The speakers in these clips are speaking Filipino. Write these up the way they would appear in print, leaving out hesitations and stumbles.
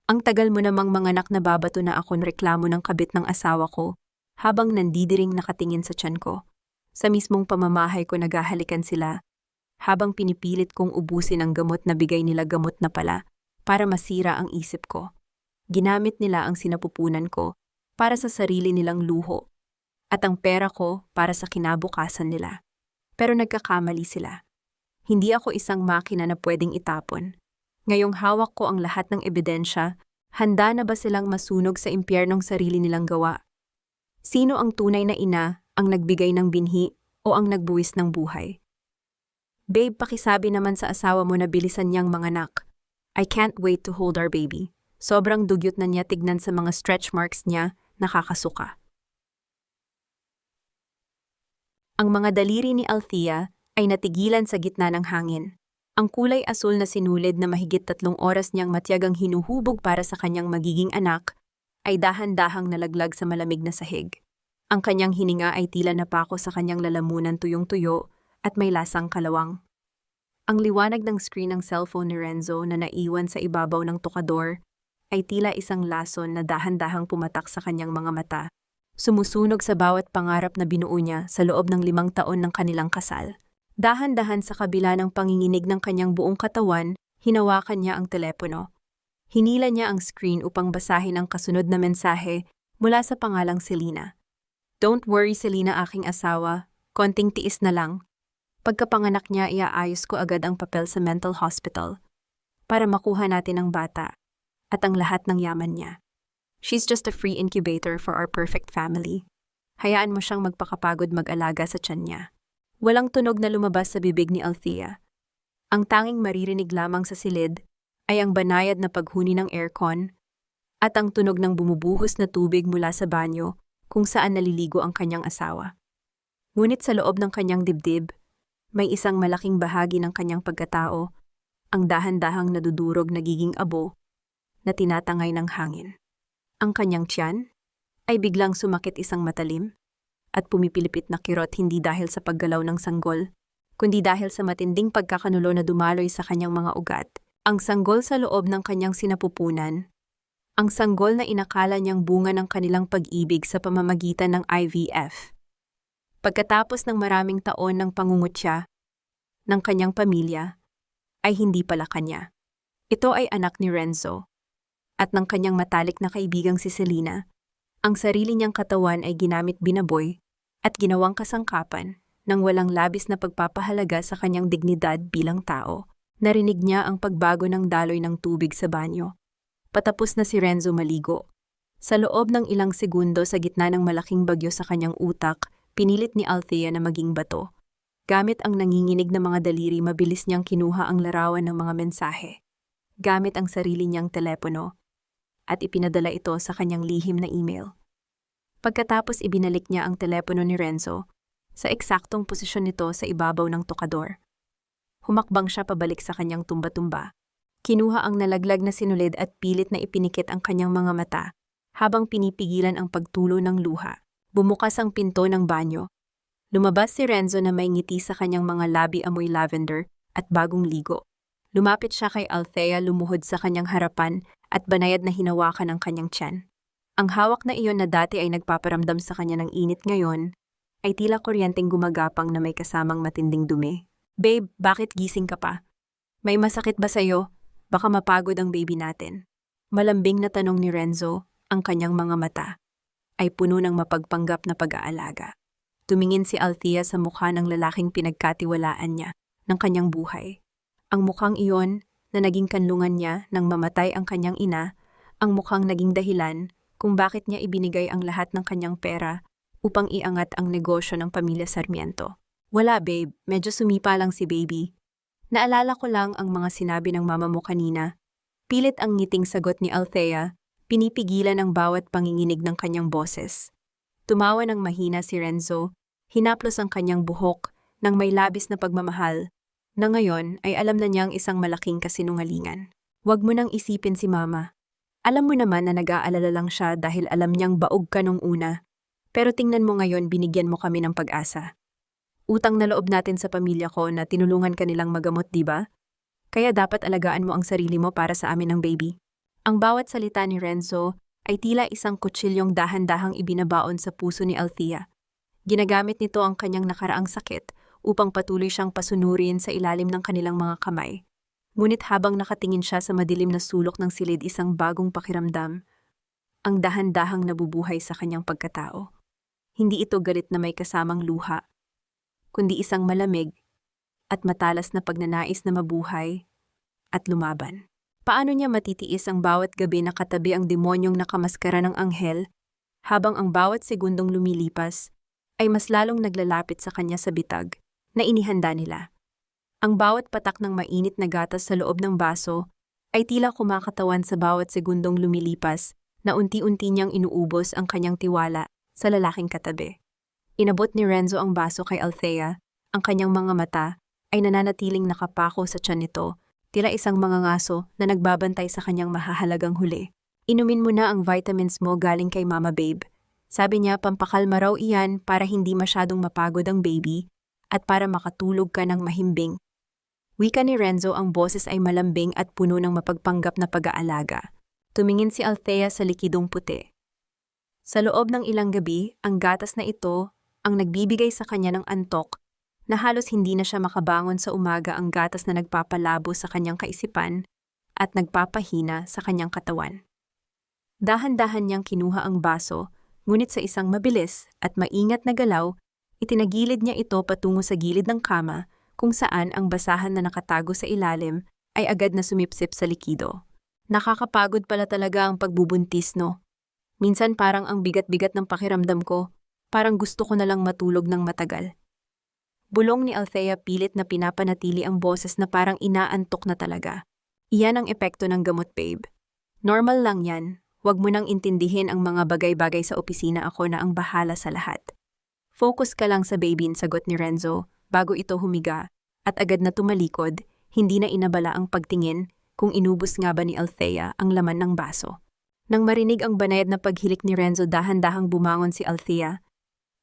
Ang tagal mo namang manganak na babato na akong reklamo ng kabit ng asawa ko, habang nandidiring nakatingin sa tiyan ko. Sa mismong pamamahay ko naghahalikan sila, habang pinipilit kong ubusin ang gamot na bigay nila gamot na pala, para masira ang isip ko. Ginamit nila ang sinapupunan ko, para sa sarili nilang luho, at ang pera ko para sa kinabukasan nila. Pero nagkakamali sila. Hindi ako isang makina na pwedeng itapon. Ngayong hawak ko ang lahat ng ebidensya, handa na ba silang masunog sa impyernong sarili nilang gawa? Sino ang tunay na ina, ang nagbigay ng binhi o ang nagbuwis ng buhay? Babe, pakisabi naman sa asawa mo na bilisan niyang manganak. I can't wait to hold our baby. Sobrang dugyot na niya tignan sa mga stretch marks niya, nakakasuka. Ang mga daliri ni Althea ay natigilan sa gitna ng hangin. Ang kulay asul na sinulid na mahigit 3 oras niyang matiyagang hinuhubog para sa kanyang magiging anak ay dahan-dahang nalaglag sa malamig na sahig. Ang kanyang hininga ay tila napako sa kanyang lalamunan tuyong-tuyo at may lasang kalawang. Ang liwanag ng screen ng cellphone ni Renzo na naiwan sa ibabaw ng tukador ay tila isang lason na dahan-dahang pumatak sa kanyang mga mata, sumusunog sa bawat pangarap na binuo niya sa loob ng 5 taon ng kanilang kasal. Dahan-dahan sa kabila ng panginginig ng kanyang buong katawan, hinawakan niya ang telepono. Hinila niya ang screen upang basahin ang kasunod na mensahe mula sa pangalang Selena. Don't worry Selena, aking asawa, konting tiis na lang. Pagkapanganak niya, iaayos ko agad ang papel sa mental hospital para makuha natin ang bata at ang lahat ng yaman niya. She's just a free incubator for our perfect family. Hayaan mo siyang magpakapagod mag-alaga sa tiyan niya. Walang tunog na lumabas sa bibig ni Althea. Ang tanging maririnig lamang sa silid ay ang banayad na paghuni ng aircon at ang tunog ng bumubuhos na tubig mula sa banyo kung saan naliligo ang kanyang asawa. Ngunit sa loob ng kanyang dibdib, may isang malaking bahagi ng kanyang pagkatao, ang dahan-dahang nadudurog nagiging abo na tinatangay ng hangin. Ang kanyang tiyan ay biglang sumakit isang matalim at pumipilipit na kirot hindi dahil sa paggalaw ng sanggol, kundi dahil sa matinding pagkakanulo na dumaloy sa kanyang mga ugat. Ang sanggol sa loob ng kanyang sinapupunan, ang sanggol na inakala niyang bunga ng kanilang pag-ibig sa pamamagitan ng IVF. Pagkatapos ng maraming taon ng pangungutya ng kanyang pamilya, ay hindi pala kanya. Ito ay anak ni Renzo, at ng kanyang matalik na kaibigang si Selena. Ang sarili niyang katawan ay ginamit binaboy at ginawang kasangkapan ng walang labis na pagpapahalaga sa kanyang dignidad bilang tao. Narinig niya ang pagbago ng daloy ng tubig sa banyo. Patapos na si Renzo maligo. Sa loob ng ilang segundo sa gitna ng malaking bagyo sa kanyang utak, pinilit ni Althea na maging bato. Gamit ang nanginginig na mga daliri, mabilis niyang kinuha ang larawan ng mga mensahe. Gamit ang sarili niyang telepono at ipinadala ito sa kanyang lihim na email. Pagkatapos ibinalik niya ang telepono ni Renzo sa eksaktong posisyon nito sa ibabaw ng tukador. Humakbang siya pabalik sa kanyang tumba-tumba. Kinuha ang nalaglag na sinulid at pilit na ipinikit ang kanyang mga mata habang pinipigilan ang pagtulo ng luha. Bumukas ang pinto ng banyo. Lumabas si Renzo na may ngiti sa kanyang mga labi amoy lavender at bagong ligo. Lumapit siya kay Althea, lumuhod sa kanyang harapan at banayad na hinawakan ang kanyang tiyan. Ang hawak na iyon na dati ay nagpaparamdam sa kanya ng init ngayon, ay tila kuryenteng gumagapang na may kasamang matinding dumi. Babe, bakit gising ka pa? May masakit ba sa'yo? Baka mapagod ang baby natin. Malambing na tanong ni Renzo, ang kanyang mga mata ay puno ng mapagpanggap na pag-aalaga. Tumingin si Althea sa mukha ng lalaking pinagkatiwalaan niya ng kanyang buhay. Ang mukhang iyon na naging kanlungan niya nang mamatay ang kanyang ina, ang mukhang naging dahilan kung bakit niya ibinigay ang lahat ng kanyang pera upang iangat ang negosyo ng pamilya Sarmiento. Wala babe, medyo sumipa lang si baby. Naalala ko lang ang mga sinabi ng mama mo kanina. Pilit ang ngiting sagot ni Althea, pinipigilan ang bawat panginginig ng kanyang boses. Tumawa ng mahina si Renzo, hinaplos ang kanyang buhok ng may labis na pagmamahal, na ngayon ay alam na niyang isang malaking kasinungalingan. Huwag mo nang isipin si mama. Alam mo naman na nag-aalala lang siya dahil alam niyang baog ka nung una. Pero tingnan mo ngayon, binigyan mo kami ng pag-asa. Utang na loob natin sa pamilya ko na tinulungan ka nilang magamot, di ba? Kaya dapat alagaan mo ang sarili mo para sa amin ng baby. Ang bawat salita ni Renzo ay tila isang kutsilyong dahan-dahang ibinabaon sa puso ni Althea. Ginagamit nito ang kanyang nakaraang sakit upang patuloy siyang pasunurin sa ilalim ng kanilang mga kamay. Ngunit habang nakatingin siya sa madilim na sulok ng silid, isang bagong pakiramdam ang dahan-dahang nabubuhay sa kanyang pagkatao. Hindi ito galit na may kasamang luha, kundi isang malamig at matalas na pagnanais na mabuhay at lumaban. Paano niya matitiis ang bawat gabi na katabi ang demonyong nakamaskara ng anghel, habang ang bawat segundong lumilipas ay mas lalong naglalapit sa kanya sa bitag na inihanda nila. Ang bawat patak ng mainit na gatas sa loob ng baso ay tila kumakatawan sa bawat segundong lumilipas na unti-unti niyang inuubos ang kanyang tiwala sa lalaking katabi. Inabot ni Renzo ang baso kay Althea, ang kanyang mga mata ay nananatiling nakapako sa tiyan nito, tila isang mangangaso na nagbabantay sa kanyang mahahalagang huli. Inumin mo na ang vitamins mo galing kay Mama Babe. Sabi niya pampakalma raw iyan para hindi masyadong mapagod ang baby at para makatulog ka ng mahimbing. Wika ni Renzo, ang boses ay malambing at puno ng mapagpanggap na pag-aalaga. Tumingin si Althea sa likidong puti. Sa loob ng ilang gabi, ang gatas na ito ang nagbibigay sa kanya ng antok na halos hindi na siya makabangon sa umaga, ang gatas na nagpapalabo sa kanyang kaisipan at nagpapahina sa kanyang katawan. Dahan-dahan niyang kinuha ang baso, ngunit sa isang mabilis at maingat na galaw, itinagilid niya ito patungo sa gilid ng kama kung saan ang basahan na nakatago sa ilalim ay agad na sumipsip sa likido. Nakakapagod pala talaga ang pagbubuntis, no? Minsan parang ang bigat-bigat ng pakiramdam ko, parang gusto ko na lang matulog ng matagal. Bulong ni Althea, pilit na pinapanatili ang boses na parang inaantok na talaga. Iyan ang epekto ng gamot, babe. Normal lang yan. Huwag mo nang intindihin ang mga bagay-bagay sa opisina, ako na ang bahala sa lahat. Focus ka lang sa baby, sagot ni Renzo bago ito humiga at agad na tumalikod, hindi na inabala ang pagtingin kung inubos nga ba ni Althea ang laman ng baso. Nang marinig ang banayad na paghilik ni Renzo, dahan-dahang bumangon si Althea.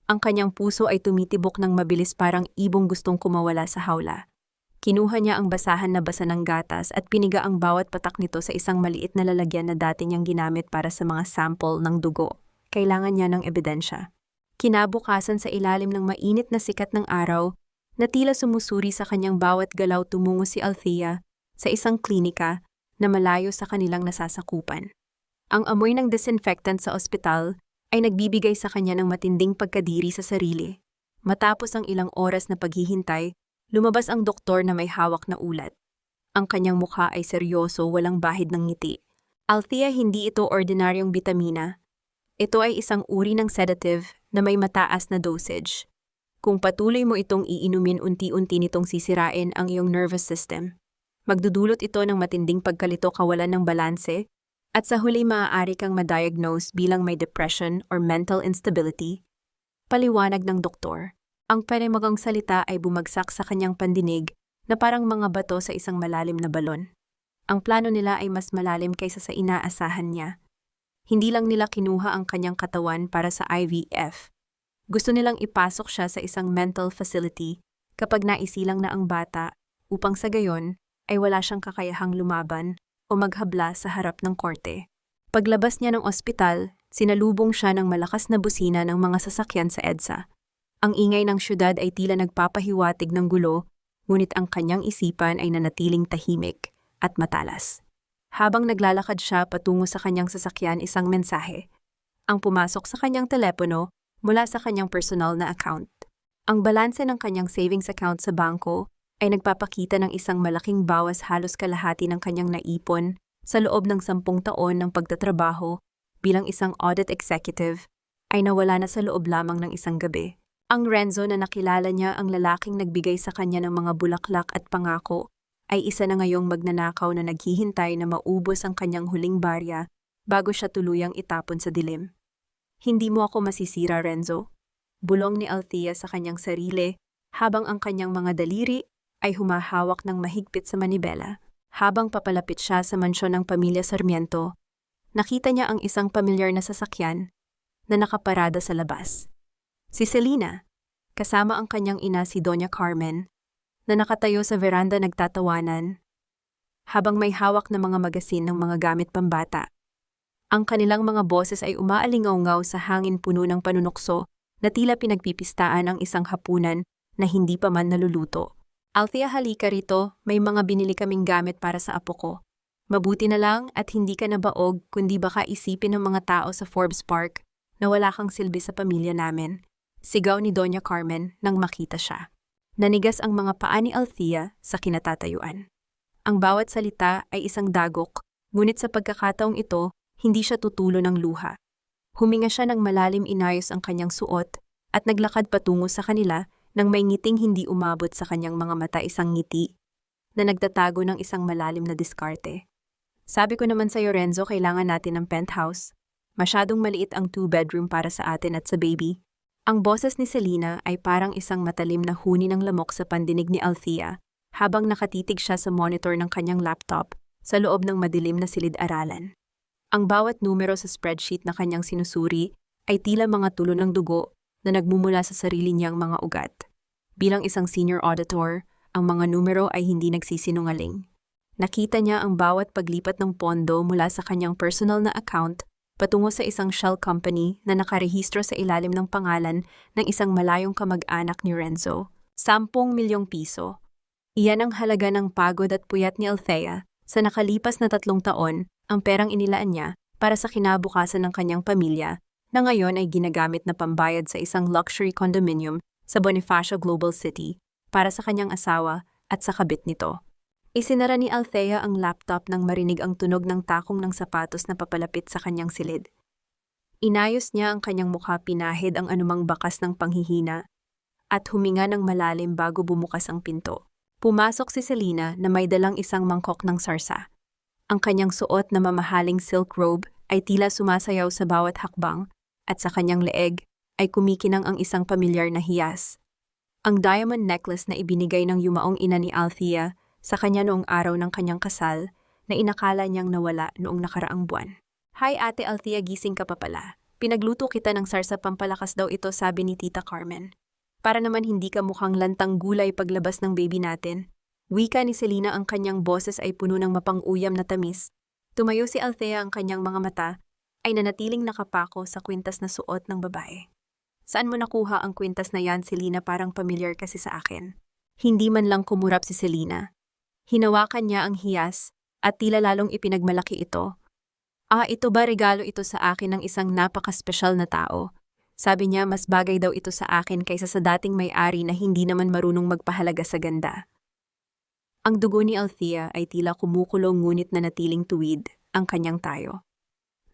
Ang kanyang puso ay tumitibok ng mabilis, parang ibong gustong kumawala sa hawla. Kinuha niya ang basahan na basa ng gatas at piniga ang bawat patak nito sa isang maliit na lalagyan na dati niyang ginamit para sa mga sample ng dugo. Kailangan niya ng ebidensya. Kinabukasan, sa ilalim ng mainit na sikat ng araw, na tila sumusuri sa kanyang bawat galaw, tumungo si Althea sa isang klinika na malayo sa kanilang nasasakupan. Ang amoy ng disinfectant sa ospital ay nagbibigay sa kanya ng matinding pagkadiri sa sarili. Matapos ang ilang oras na paghihintay, lumabas ang doktor na may hawak na ulat. Ang kanyang mukha ay seryoso, walang bahid ng ngiti. Althea, hindi ito ordinaryong bitamina. Ito ay isang uri ng sedative na may mataas na dosage. Kung patuloy mo itong iinumin, unti-unti nitong sisirain ang iyong nervous system. Magdudulot ito ng matinding pagkalito, kawalan ng balanse, at sa huli maaari kang ma-diagnose bilang may depression or mental instability. Paliwanag ng doktor. Ang panimagang salita ay bumagsak sa kanyang pandinig na parang mga bato sa isang malalim na balon. Ang plano nila ay mas malalim kaysa sa inaasahan niya. Hindi lang nila kinuha ang kanyang katawan para sa IVF. Gusto nilang ipasok siya sa isang mental facility kapag naisilang na ang bata, upang sa gayon ay wala siyang kakayahang lumaban o maghabla sa harap ng korte. Paglabas niya ng ospital, sinalubong siya ng malakas na busina ng mga sasakyan sa EDSA. Ang ingay ng syudad ay tila nagpapahiwatig ng gulo, ngunit ang kanyang isipan ay nanatiling tahimik at matalas. Habang naglalakad siya patungo sa kanyang sasakyan, isang mensahe ang pumasok sa kanyang telepono mula sa kanyang personal na account. Ang balanse ng kanyang savings account sa bangko ay nagpapakita ng isang malaking bawas, halos kalahati ng kanyang naipon sa loob ng 10 taon ng pagtatrabaho bilang isang audit executive ay nawala na sa loob lamang ng isang gabi. Ang Renzo na nakilala niya, ang lalaking nagbigay sa kanya ng mga bulaklak at pangako, ay isa na ngayong magnanakaw na naghihintay na maubos ang kanyang huling barya bago siya tuluyang itapon sa dilim. Hindi mo ako masisira, Renzo. Bulong ni Althea sa kanyang sarili habang ang kanyang mga daliri ay humahawak ng mahigpit sa manibela. Habang papalapit siya sa mansyon ng pamilya Sarmiento, nakita niya ang isang pamilyar na sasakyan na nakaparada sa labas. Si Selena, kasama ang kanyang ina si Doña Carmen, na nakatayo sa veranda nagtatawanan. habang may hawak na mga magasin ng mga gamit pambata. Ang kanilang mga boses ay umaalingaw-ngaw sa hangin puno ng panunukso na tila pinagpipistaan ang isang hapunan na hindi pa man naluluto. Althea, halika rito, may mga binili kaming gamit para sa apo ko. Mabuti na lang at hindi ka nabaog kundi baka isipin ng mga tao sa Forbes Park na wala kang silbi sa pamilya namin. Sigaw ni Doña Carmen nang makita siya. Nanigas ang mga paa ni Althea sa kinatatayuan. Ang bawat salita ay isang dagok, ngunit sa pagkakataong ito, hindi siya tutulo ng luha. Huminga siya ng malalim, inayos ang kanyang suot at naglakad patungo sa kanila nang may ngiting hindi umabot sa kanyang mga mata, isang ngiti na nagtatago ng isang malalim na diskarte. Sabi ko naman sa'yo, Renzo, kailangan natin ng penthouse. Masyadong maliit ang 2-bedroom para sa atin at sa baby. Ang boses ni Selena ay parang isang matalim na huni ng lamok sa pandinig ni Althea habang nakatitig siya sa monitor ng kanyang laptop sa loob ng madilim na silid-aralan. Ang bawat numero sa spreadsheet na kanyang sinusuri ay tila mga tulo ng dugo na nagmumula sa sarili niyang mga ugat. Bilang isang senior auditor, ang mga numero ay hindi nagsisinungaling. Nakita niya ang bawat paglipat ng pondo mula sa kanyang personal na account patungo sa isang shell company na nakarehistro sa ilalim ng pangalan ng isang malayong kamag-anak ni Renzo. 10 milyong piso. Iyan ang halaga ng pagod at puyat ni Althea sa nakalipas na 3 taon, ang perang inilaan niya para sa kinabukasan ng kanyang pamilya na ngayon ay ginagamit na pambayad sa isang luxury condominium sa Bonifacio Global City para sa kanyang asawa at sa kabit nito. Isinara ni Althea ang laptop nang marinig ang tunog ng takong ng sapatos na papalapit sa kanyang silid. Inayos niya ang kanyang mukha, pinahid ang anumang bakas ng panghihina at huminga ng malalim bago bumukas ang pinto. Pumasok si Selena na may dalang isang mangkok ng sarsa. Ang kanyang suot na mamahaling silk robe ay tila sumasayaw sa bawat hakbang at sa kanyang leeg ay kumikinang ang isang pamilyar na hiyas. Ang diamond necklace na ibinigay ng yumaong ina ni Althea sa kanya noong araw ng kanyang kasal na inakala niyang nawala noong nakaraang buwan. "Hi Ate Althea, gising ka pa pala. Pinagluto kita ng sarsa, pampalakas daw ito," sabi ni Tita Carmen. "Para naman hindi ka mukhang lantang gulay paglabas ng baby natin." Wika ni Selena, ang kanyang boses ay puno ng mapang-uyam na tamis. Tumayo si Althea, ang kanyang mga mata ay nanatiling nakapako sa kwintas na suot ng babae. "Saan mo nakuha ang kwintas na yan, Selena? Parang familiar kasi sa akin." Hindi man lang kumurap si Selena. Hinawakan niya ang hiyas at tila lalong ipinagmalaki ito. Ito ba, regalo ito sa akin ng isang napaka-special na tao?" Sabi niya, mas bagay daw ito sa akin kaysa sa dating may-ari na hindi naman marunong magpahalaga sa ganda. Ang dugo ni Althea ay tila kumukulong, ngunit nanatiling tuwid ang kanyang tayo.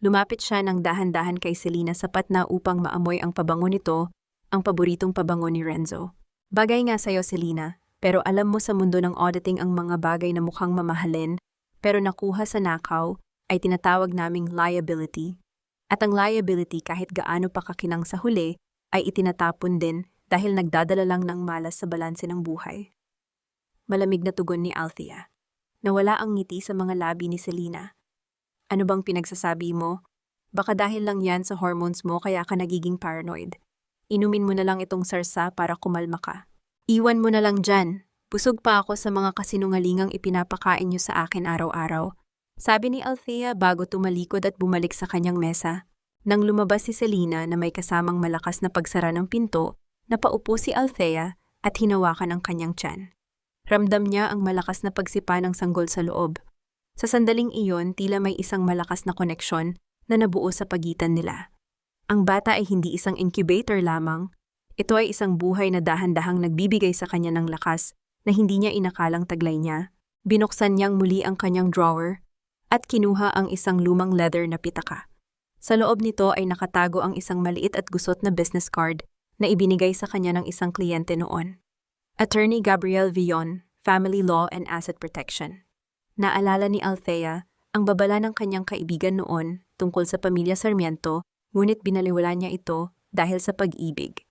Lumapit siya ng dahan-dahan kay Selena, sapat na upang maamoy ang pabango nito, ang paboritong pabango ni Renzo. "Bagay nga sa'yo, Selena, pero alam mo sa mundo ng auditing ang mga bagay na mukhang mamahalin pero nakuha sa nakaw ay tinatawag naming liability. At ang liability, kahit gaano pa kakinang sa huli, ay itinatapon din dahil nagdadala lang ng malas sa balanse ng buhay." Malamig na tugon ni Althea. Nawala ang ngiti sa mga labi ni Selena. "Ano bang pinagsasabi mo? Baka dahil lang yan sa hormones mo kaya ka nagiging paranoid. Inumin mo na lang itong sarsa para kumalma ka. Iwan mo na lang dyan. Busog pa ako sa mga kasinungalingang ipinapakain niyo sa akin araw-araw," sabi ni Althea bago tumalikod at bumalik sa kanyang mesa. Nang lumabas si Selena na may kasamang malakas na pagsara ng pinto, napaupo si Althea at hinawakan ang kanyang tiyan. Ramdam niya ang malakas na pagsipa ng sanggol sa loob. Sa sandaling iyon, tila may isang malakas na koneksyon na nabuo sa pagitan nila. Ang bata ay hindi isang incubator lamang. Ito ay isang buhay na dahan-dahang nagbibigay sa kanya ng lakas na hindi niya inakalang taglay niya. Binuksan niyang muli ang kanyang drawer at kinuha ang isang lumang leather na pitaka. Sa loob nito ay nakatago ang isang maliit at gusot na business card na ibinigay sa kanya ng isang kliyente noon. Attorney Gabriel Villon, Family Law and Asset Protection. Naalala ni Althea ang babala ng kanyang kaibigan noon tungkol sa pamilya Sarmiento, ngunit binaliwala niya ito dahil sa pag-ibig.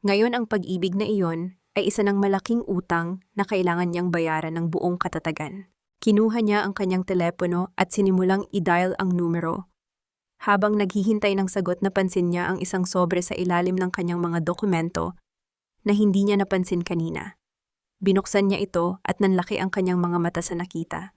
Ngayon ang pag-ibig na iyon ay isa ng malaking utang na kailangan niyang bayaran ng buong katatagan. Kinuha niya ang kanyang telepono at sinimulang i-dial ang numero. Habang naghihintay ng sagot, napansin niya ang isang sobre sa ilalim ng kanyang mga dokumento na hindi niya napansin kanina. Binuksan niya ito at nanlaki ang kanyang mga mata sa nakita.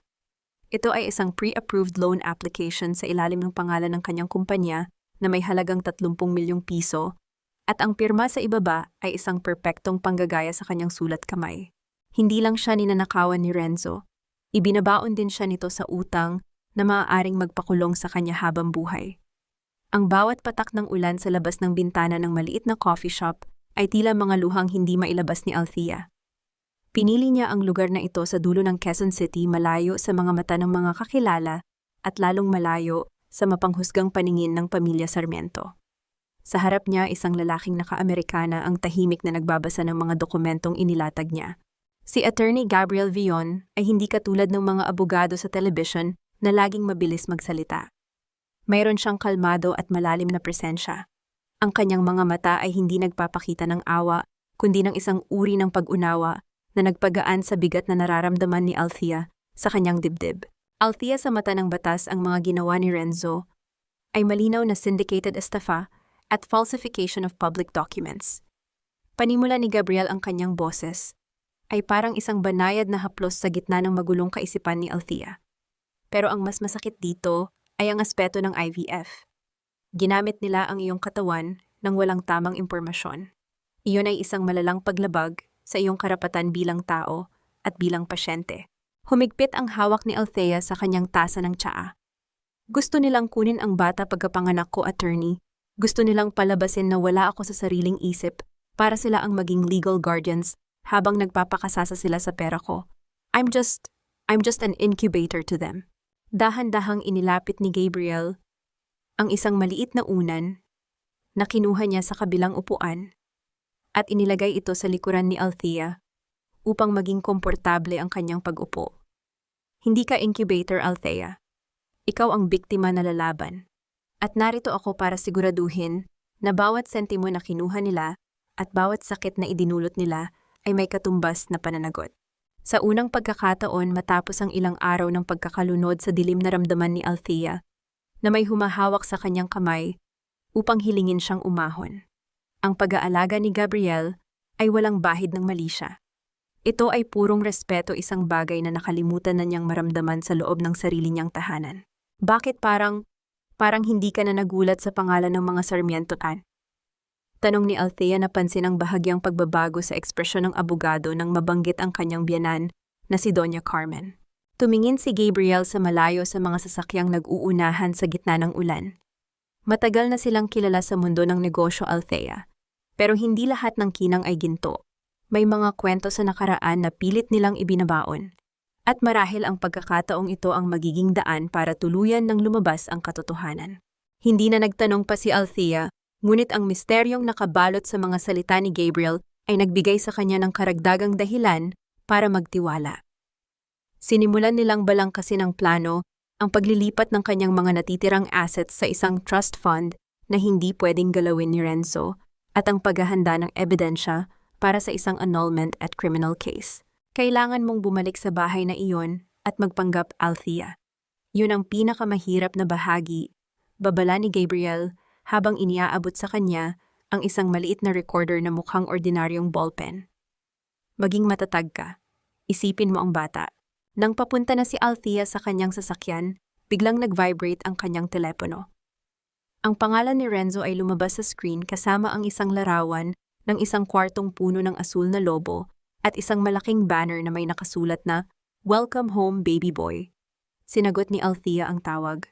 Ito ay isang pre-approved loan application sa ilalim ng pangalan ng kanyang kumpanya na may halagang 30 milyong piso at ang pirma sa ibaba ay isang perpektong panggagaya sa kanyang sulat kamay. Hindi lang siya ninanakawan ni Renzo, ibinabaon din siya nito sa utang na maaaring magpakulong sa kanya habang buhay. Ang bawat patak ng ulan sa labas ng bintana ng maliit na coffee shop ay tila mga luhang hindi mailabas ni Althea. Pinili niya ang lugar na ito sa dulo ng Quezon City, malayo sa mga mata ng mga kakilala at lalong malayo sa mapanghusgang paningin ng pamilya Sarmiento. Sa harap niya, isang lalaking naka-Amerikana ang tahimik na nagbabasa ng mga dokumentong inilatag niya. Si Attorney Gabriel Villon ay hindi katulad ng mga abogado sa television na laging mabilis magsalita. Mayroon siyang kalmado at malalim na presensya. Ang kanyang mga mata ay hindi nagpapakita ng awa, kundi ng isang uri ng pag-unawa na nagpagaan sa bigat na nararamdaman ni Althea sa kanyang dibdib. Althea, sa mata ng batas, ang mga ginawa ni Renzo ay malinaw na syndicated estafa at falsification of public documents. Panimula ni Gabriel ang kanyang boses ay parang isang banayad na haplos sa gitna ng magulong kaisipan ni Althea. Pero ang mas masakit dito ay ang aspeto ng IVF. Ginamit nila ang iyong katawan nang walang tamang impormasyon. Iyon ay isang malalang paglabag sa iyong karapatan bilang tao at bilang pasyente. Humigpit ang hawak ni Althea sa kanyang tasa ng tsaa. Gusto nilang kunin ang bata pagkapanganak ko, attorney. Gusto nilang palabasin na wala ako sa sariling isip para sila ang maging legal guardians habang nagpapakasasa sila sa pera ko. I'm just an incubator to them. Dahan-dahang inilapit ni Gabriel ang isang maliit na unan na kinuha niya sa kabilang upuan at inilagay ito sa likuran ni Althea upang maging komportable ang kanyang pag-upo. Hindi ka incubator, Althea. Ikaw ang biktima na lalaban. At narito ako para siguraduhin na bawat sentimo na kinuha nila at bawat sakit na idinulot nila ay may katumbas na pananagot. Sa unang pagkakataon, matapos ang ilang araw ng pagkakalunod sa dilim na ramdaman ni Althea, na may humahawak sa kanyang kamay upang hilingin siyang umahon. Ang pag-aalaga ni Gabriel ay walang bahid ng mali siya. Ito ay purong respeto, isang bagay na nakalimutan na niyang maramdaman sa loob ng sarili niyang tahanan. Bakit parang hindi ka na nagulat sa pangalan ng mga Sarmientoan? Tanong ni Althea, napansin ang bahagyang pagbabago sa ekspresyon ng abogado nang mabanggit ang kanyang biyanan na si Doña Carmen. Tumingin si Gabriel sa malayo sa mga sasakyang nag-uunahan sa gitna ng ulan. Matagal na silang kilala sa mundo ng negosyo, Althea. Pero hindi lahat ng kinang ay ginto. May mga kwento sa nakaraan na pilit nilang ibinabaon. At marahil ang pagkakataong ito ang magiging daan para tuluyan ng lumabas ang katotohanan. Hindi na nagtanong pa si Althea, ngunit ang misteryong nakabalot sa mga salita ni Gabriel ay nagbigay sa kanya ng karagdagang dahilan para magtiwala. Sinimulan nilang balangkasin ng plano ang paglilipat ng kanyang mga natitirang assets sa isang trust fund na hindi pwedeng galawin ni Renzo at ang paghahanda ng ebidensya para sa isang annulment at criminal case. Kailangan mong bumalik sa bahay na iyon at magpanggap, Althea. Yun ang pinakamahirap na bahagi, babala ni Gabriel habang iniaabot sa kanya ang isang maliit na recorder na mukhang ordinaryong ballpen. Maging matatag ka. Isipin mo ang bata. Nang papunta na si Althea sa kanyang sasakyan, biglang nag-vibrate ang kanyang telepono. Ang pangalan ni Renzo ay lumabas sa screen kasama ang isang larawan ng isang kwartong puno ng asul na lobo at isang malaking banner na may nakasulat na "Welcome home, baby boy." Sinagot ni Althea ang tawag.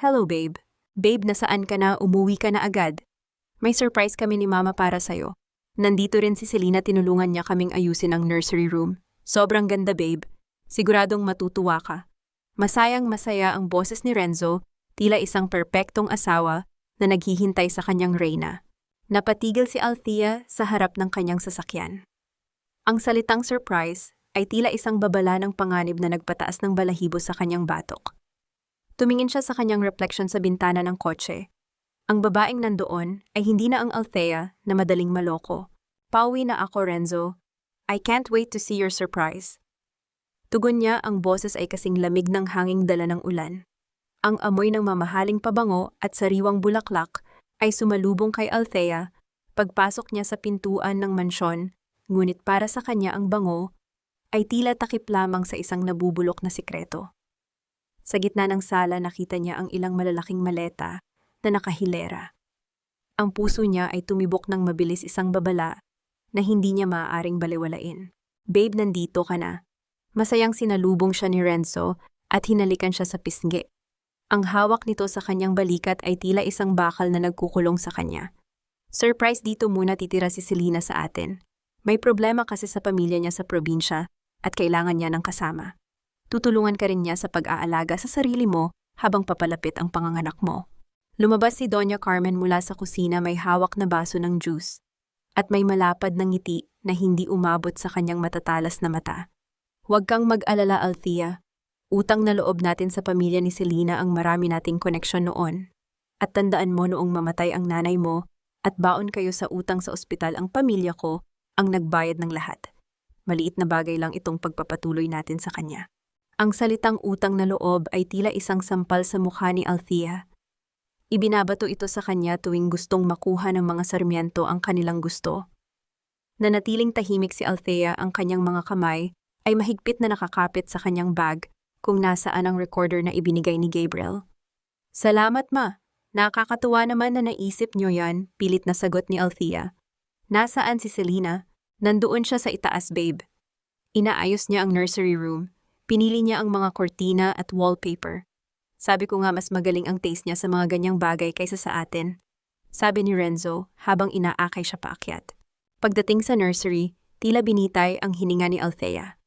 "Hello, babe. Babe, nasaan ka na? Umuwi ka na agad. May surprise kami ni Mama para sa'yo. Nandito rin si Selena, tinulungan niya kaming ayusin ang nursery room. Sobrang ganda, babe. Siguradong matutuwa ka." Masayang-masaya ang boses ni Renzo, tila isang perpektong asawa na naghihintay sa kanyang reyna. Napatigil si Althea sa harap ng kanyang sasakyan. Ang salitang surprise ay tila isang babala ng panganib na nagpataas ng balahibo sa kanyang batok. Tumingin siya sa kanyang refleksyon sa bintana ng kotse. Ang babaeng nandoon ay hindi na ang Althea na madaling maloko. "Pauwi na ako, Renzo. I can't wait to see your surprise." Tugon niya, ang boses ay kasing lamig ng hanging dala ng ulan. Ang amoy ng mamahaling pabango at sariwang bulaklak ay sumalubong kay Althea pagpasok niya sa pintuan ng mansyon, ngunit para sa kanya ang bango ay tila takip lamang sa isang nabubulok na sikreto. Sa gitna ng sala nakita niya ang ilang malalaking maleta na nakahilera. Ang puso niya ay tumibok ng mabilis, isang babala na hindi niya maaaring balewalain. Babe, nandito ka na. Masayang sinalubong siya ni Renzo at hinalikan siya sa pisngi. Ang hawak nito sa kanyang balikat ay tila isang bakal na nagkukulong sa kanya. Surprise, dito muna titira si Selena sa atin. May problema kasi sa pamilya niya sa probinsya at kailangan niya ng kasama. Tutulungan ka rin niya sa pag-aalaga sa sarili mo habang papalapit ang panganganak mo. Lumabas si Doña Carmen mula sa kusina, may hawak na baso ng juice at may malapad na ngiti na hindi umabot sa kanyang matatalas na mata. Huwag kang mag-alala, Althea. Utang na loob natin sa pamilya ni Selena ang marami nating koneksyon noon. At tandaan mo, noong mamatay ang nanay mo at baon kayo sa utang sa ospital, ang pamilya ko ang nagbayad ng lahat. Maliit na bagay lang itong pagpapatuloy natin sa kanya. Ang salitang utang na loob ay tila isang sampal sa mukha ni Althea. Ibinabato ito sa kanya tuwing gustong makuha ng mga Sarmiento ang kanilang gusto. Nanatiling tahimik si Althea, ang kanyang mga kamay ay mahigpit na nakakapit sa kanyang bag kung nasaan ang recorder na ibinigay ni Gabriel. Salamat, ma. Nakakatuwa naman na naisip niyo yan, pilit na sagot ni Althea. Nasaan si Selena? Nandoon siya sa itaas, babe. Inaayos niya ang nursery room. Pinili niya ang mga kortina at wallpaper. Sabi ko nga mas magaling ang taste niya sa mga ganyang bagay kaysa sa atin. Sabi ni Renzo habang inaakay siya paakyat. Pagdating sa nursery, tila binitay ang hininga ni Althea.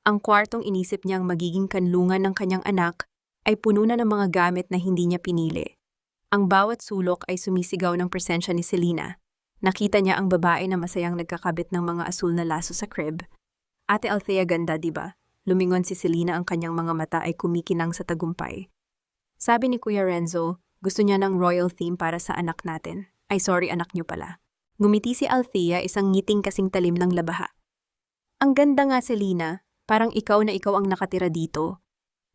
Ang kwartong inisip niyang magiging kanlungan ng kanyang anak ay puno na ng mga gamit na hindi niya pinili. Ang bawat sulok ay sumisigaw ng presensya ni Selena. Nakita niya ang babae na masayang nagkakabit ng mga asul na laso sa crib. Ate Althea, ganda, diba? Lumingon si Selena, ang kanyang mga mata ay kumikinang sa tagumpay. Sabi ni Kuya Renzo, gusto niya ng royal theme para sa anak natin. Ay sorry, anak niyo pala. Ngumiti si Althea, isang ngiting kasing talim ng labaha. Ang ganda nga, Selena. Parang ikaw na ikaw ang nakatira dito.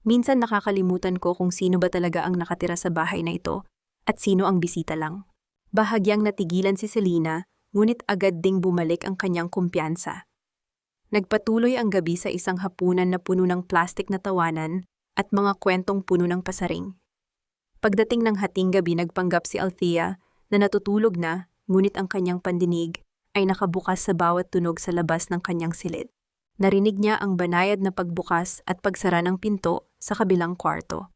Minsan nakakalimutan ko kung sino ba talaga ang nakatira sa bahay na ito at sino ang bisita lang. Bahagyang natigilan si Selena, ngunit agad ding bumalik ang kanyang kumpiyansa. Nagpatuloy ang gabi sa isang hapunan na puno ng plastik na tawanan at mga kwentong puno ng pasaring. Pagdating ng hating gabi, nagpanggap si Althea na natutulog na, ngunit ang kanyang pandinig ay nakabukas sa bawat tunog sa labas ng kanyang silid. Narinig niya ang banayad na pagbukas at pagsara ng pinto sa kabilang kwarto.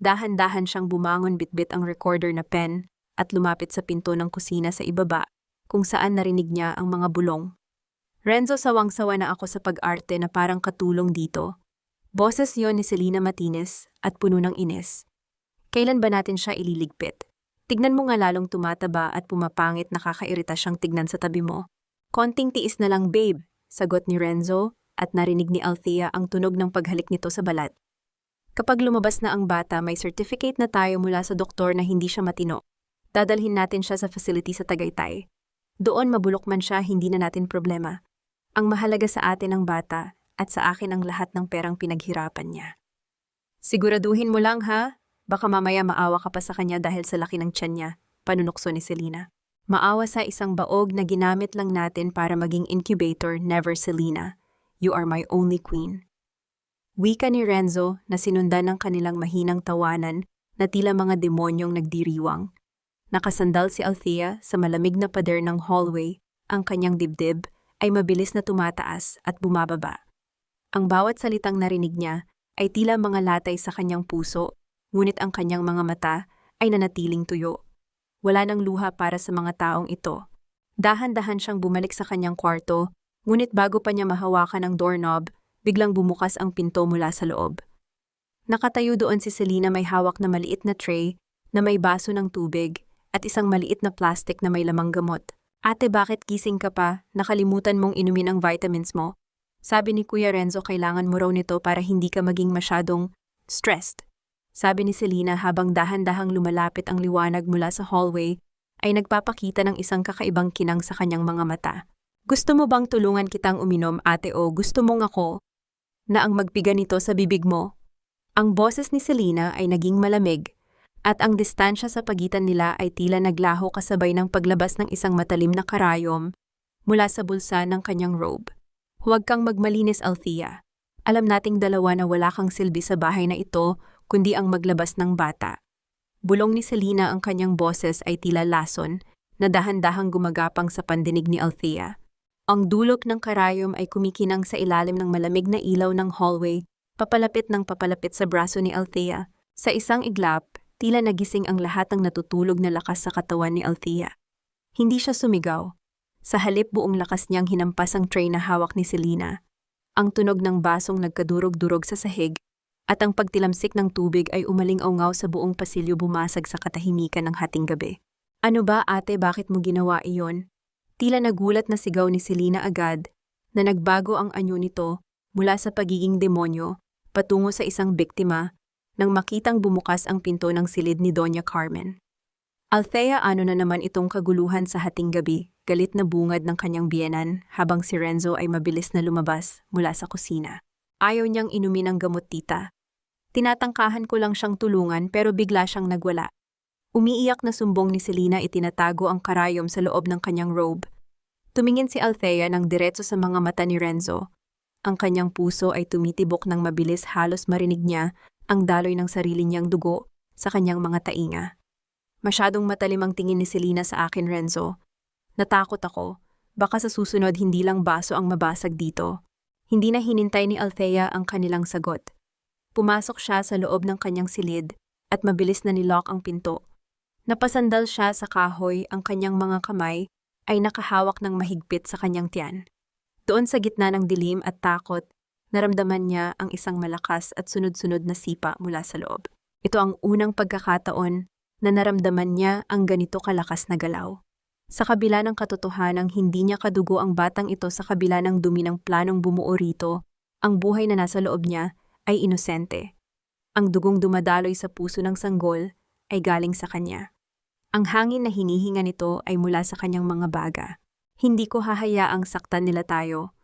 Dahan-dahan siyang bumangon, bitbit ang recorder na pen at lumapit sa pinto ng kusina sa ibaba kung saan narinig niya ang mga bulong. Renzo, sawang-sawa na ako sa pag-arte na parang katulong dito. Boses yon ni Selena Martinez at puno ng inis. Kailan ba natin siya ililigpit? Tignan mo nga, lalong tumataba at pumapangit, nakakairita siyang tignan sa tabi mo. Konting tiis na lang, babe, sagot ni Renzo. At narinig ni Althea ang tunog ng paghalik nito sa balat. Kapag lumabas na ang bata, may certificate na tayo mula sa doktor na hindi siya matino. Dadalhin natin siya sa facility sa Tagaytay. Doon mabulok man siya, hindi na natin problema. Ang mahalaga sa atin ang bata at sa akin ang lahat ng perang pinaghirapan niya. Siguraduhin mo lang, ha? Baka mamaya maawa ka pa sa kanya dahil sa laki ng tiyan niya, panunokso ni Selena. Maawa sa isang baog na ginamit lang natin para maging incubator, never, Selena. You are my only queen. Wika ni Renzo na sinundan ng kanilang mahinang tawanan na tila mga demonyong nagdiriwang. Nakasandal si Althea sa malamig na pader ng hallway, ang kanyang dibdib ay mabilis na tumataas at bumababa. Ang bawat salitang narinig niya ay tila mga latay sa kanyang puso, ngunit ang kanyang mga mata ay nanatiling tuyo. Wala nang luha para sa mga taong ito. Dahan-dahan siyang bumalik sa kanyang kwarto, ngunit bago pa niya mahawakan ang doorknob, biglang bumukas ang pinto mula sa loob. Nakatayo doon si Selena, may hawak na maliit na tray na may baso ng tubig at isang maliit na plastic na may lamang gamot. Ate, bakit gising ka pa? Nakalimutan mong inumin ang vitamins mo. Sabi ni Kuya Renzo, kailangan mo raw nito para hindi ka maging masyadong stressed. Sabi ni Selena habang dahan-dahang lumalapit ang liwanag mula sa hallway ay nagpapakita ng isang kakaibang kinang sa kanyang mga mata. Gusto mo bang tulungan kitang uminom, ate, o gusto mong ako na ang magpiga nito sa bibig mo? Ang boses ni Selena ay naging malamig at ang distansya sa pagitan nila ay tila naglaho kasabay ng paglabas ng isang matalim na karayom mula sa bulsa ng kanyang robe. Huwag kang magmalinis, Althea. Alam nating dalawa na wala kang silbi sa bahay na ito kundi ang maglabas ng bata. Bulong ni Selena ang kanyang boses ay tila lason na dahan-dahang gumagapang sa pandinig ni Althea. Ang dulok ng karayom ay kumikinang sa ilalim ng malamig na ilaw ng hallway, papalapit ng papalapit sa braso ni Althea. Sa isang iglap, tila nagising ang lahat ng natutulog na lakas sa katawan ni Althea. Hindi siya sumigaw. Sa halip buong lakas niyang hinampas ang tray na hawak ni Selena. Ang tunog ng basong nagkadurog-durog sa sahig at ang pagtilamsik ng tubig ay umaling-aungaw sa buong pasilyo bumasag sa katahimikan ng hating gabi. Ano ba ate, bakit mo ginawa iyon? Tila nagulat na sigaw ni Selena agad na nagbago ang anyo nito mula sa pagiging demonyo patungo sa isang biktima nang makitang bumukas ang pinto ng silid ni Doña Carmen. Althea, ano na naman itong kaguluhan sa hating gabi, galit na bungad ng kanyang biyenan habang si Renzo ay mabilis na lumabas mula sa kusina. Ayaw niyang inumin ang gamot, tita. Tinatangkahan ko lang siyang tulungan pero bigla siyang nagwala. Umiiyak na sumbong ni Selena itinatago ang karayom sa loob ng kanyang robe. Tumingin si Althea ng diretso sa mga mata ni Renzo. Ang kanyang puso ay tumitibok ng mabilis, halos marinig niya ang daloy ng sarili niyang dugo sa kanyang mga tainga. Masyadong matalim ang tingin ni Selena sa akin, Renzo. Natakot ako. Baka sa susunod hindi lang baso ang mabasag dito. Hindi na hinintay ni Althea ang kanilang sagot. Pumasok siya sa loob ng kanyang silid at mabilis na nilock ang pinto. Napasandal siya sa kahoy, ang kanyang mga kamay ay nakahawak ng mahigpit sa kanyang tiyan. Doon sa gitna ng dilim at takot, naramdaman niya ang isang malakas at sunod-sunod na sipa mula sa loob. Ito ang unang pagkakataon na naramdaman niya ang ganito kalakas na galaw. Sa kabila ng katotohanang hindi niya kadugo ang batang ito, sa kabila ng dumi ng planong bumuo rito, ang buhay na nasa loob niya ay inosente. Ang dugong dumadaloy sa puso ng sanggol ay galing sa kanya. Ang hangin na hinihinga nito ay mula sa kanyang mga baga. Hindi ko hahayaang saktan nila tayo.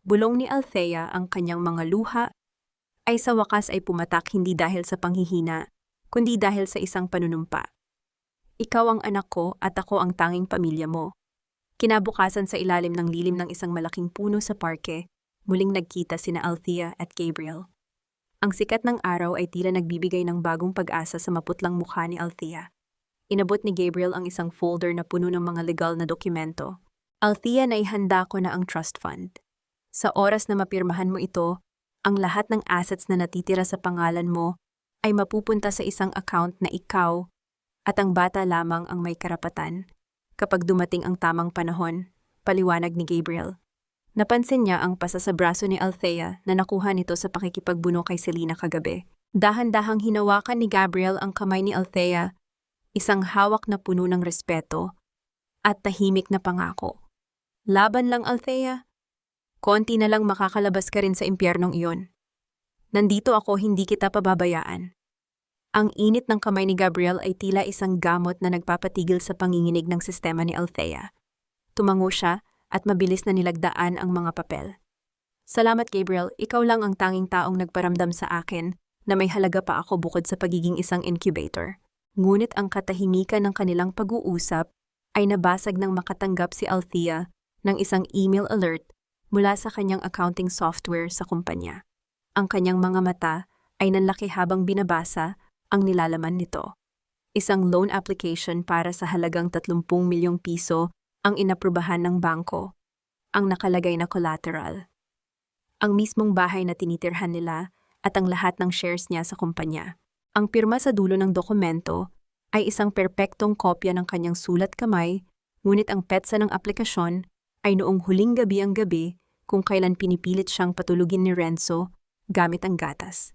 Bulong ni Althea, ang kanyang mga luha ay sa wakas ay pumatak hindi dahil sa panghihina, kundi dahil sa isang panunumpa. Ikaw ang anak ko at ako ang tanging pamilya mo. Kinabukasan sa ilalim ng lilim ng isang malaking puno sa parke, muling nagkita sina Althea at Gabriel. Ang sikat ng araw ay tila nagbibigay ng bagong pag-asa sa maputlang mukha ni Althea. Inabot ni Gabriel ang isang folder na puno ng mga legal na dokumento. Althea, naihanda ko na ang trust fund. Sa oras na mapirmahan mo ito, ang lahat ng assets na natitira sa pangalan mo ay mapupunta sa isang account na ikaw at ang bata lamang ang may karapatan. Kapag dumating ang tamang panahon, paliwanag ni Gabriel. Napansin niya ang pasa sa braso ni Althea na nakuha nito sa pakikipagbuno kay Selena kagabi. Dahan-dahang hinawakan ni Gabriel ang kamay ni Althea, isang hawak na puno ng respeto at tahimik na pangako. Laban lang, Althea. Konti na lang makakalabas ka rin sa impyernong iyon. Nandito ako, hindi kita pababayaan. Ang init ng kamay ni Gabriel ay tila isang gamot na nagpapatigil sa panginginig ng sistema ni Althea. Tumango siya at mabilis na nilagdaan ang mga papel. Salamat, Gabriel, ikaw lang ang tanging taong nagparamdam sa akin na may halaga pa ako bukod sa pagiging isang incubator. Ngunit ang katahimikan ng kanilang pag-uusap ay nabasag nang makatanggap si Althea ng isang email alert mula sa kanyang accounting software sa kumpanya. Ang kanyang mga mata ay nanlaki habang binabasa ang nilalaman nito. Isang loan application para sa halagang 30 milyong piso ang inaprubahan ng bangko, ang nakalagay na collateral. Ang mismong bahay na tinitirhan nila at ang lahat ng shares niya sa kumpanya. Ang pirma sa dulo ng dokumento ay isang perpektong kopya ng kanyang sulat kamay, ngunit ang petsa ng aplikasyon ay noong huling gabi ang gabi kung kailan pinipilit siyang patulugin ni Renzo gamit ang gatas.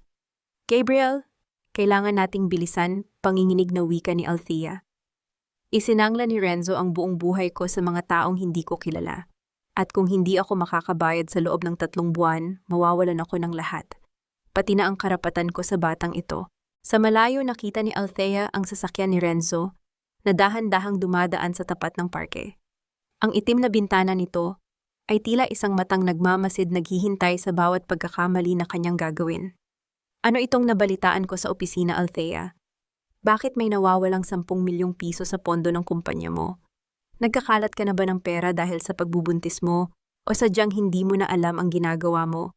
Gabriel, kailangan nating bilisan, panginginig na wika ni Althea. Isinangla ni Renzo ang buong buhay ko sa mga taong hindi ko kilala. At kung hindi ako makakabayad sa loob ng 3 buwan, mawawalan ako ng lahat. Pati na ang karapatan ko sa batang ito. Sa malayo nakita ni Althea ang sasakyan ni Renzo na dahan-dahang dumadaan sa tapat ng parke. Ang itim na bintana nito ay tila isang matang nagmamasid naghihintay sa bawat pagkakamali na kanyang gagawin. Ano itong nabalitaan ko sa opisina, Althea? Bakit may nawawalang 10 milyong piso sa pondo ng kumpanya mo? Nagkakalat ka na ba ng pera dahil sa pagbubuntis mo o sadyang hindi mo na alam ang ginagawa mo?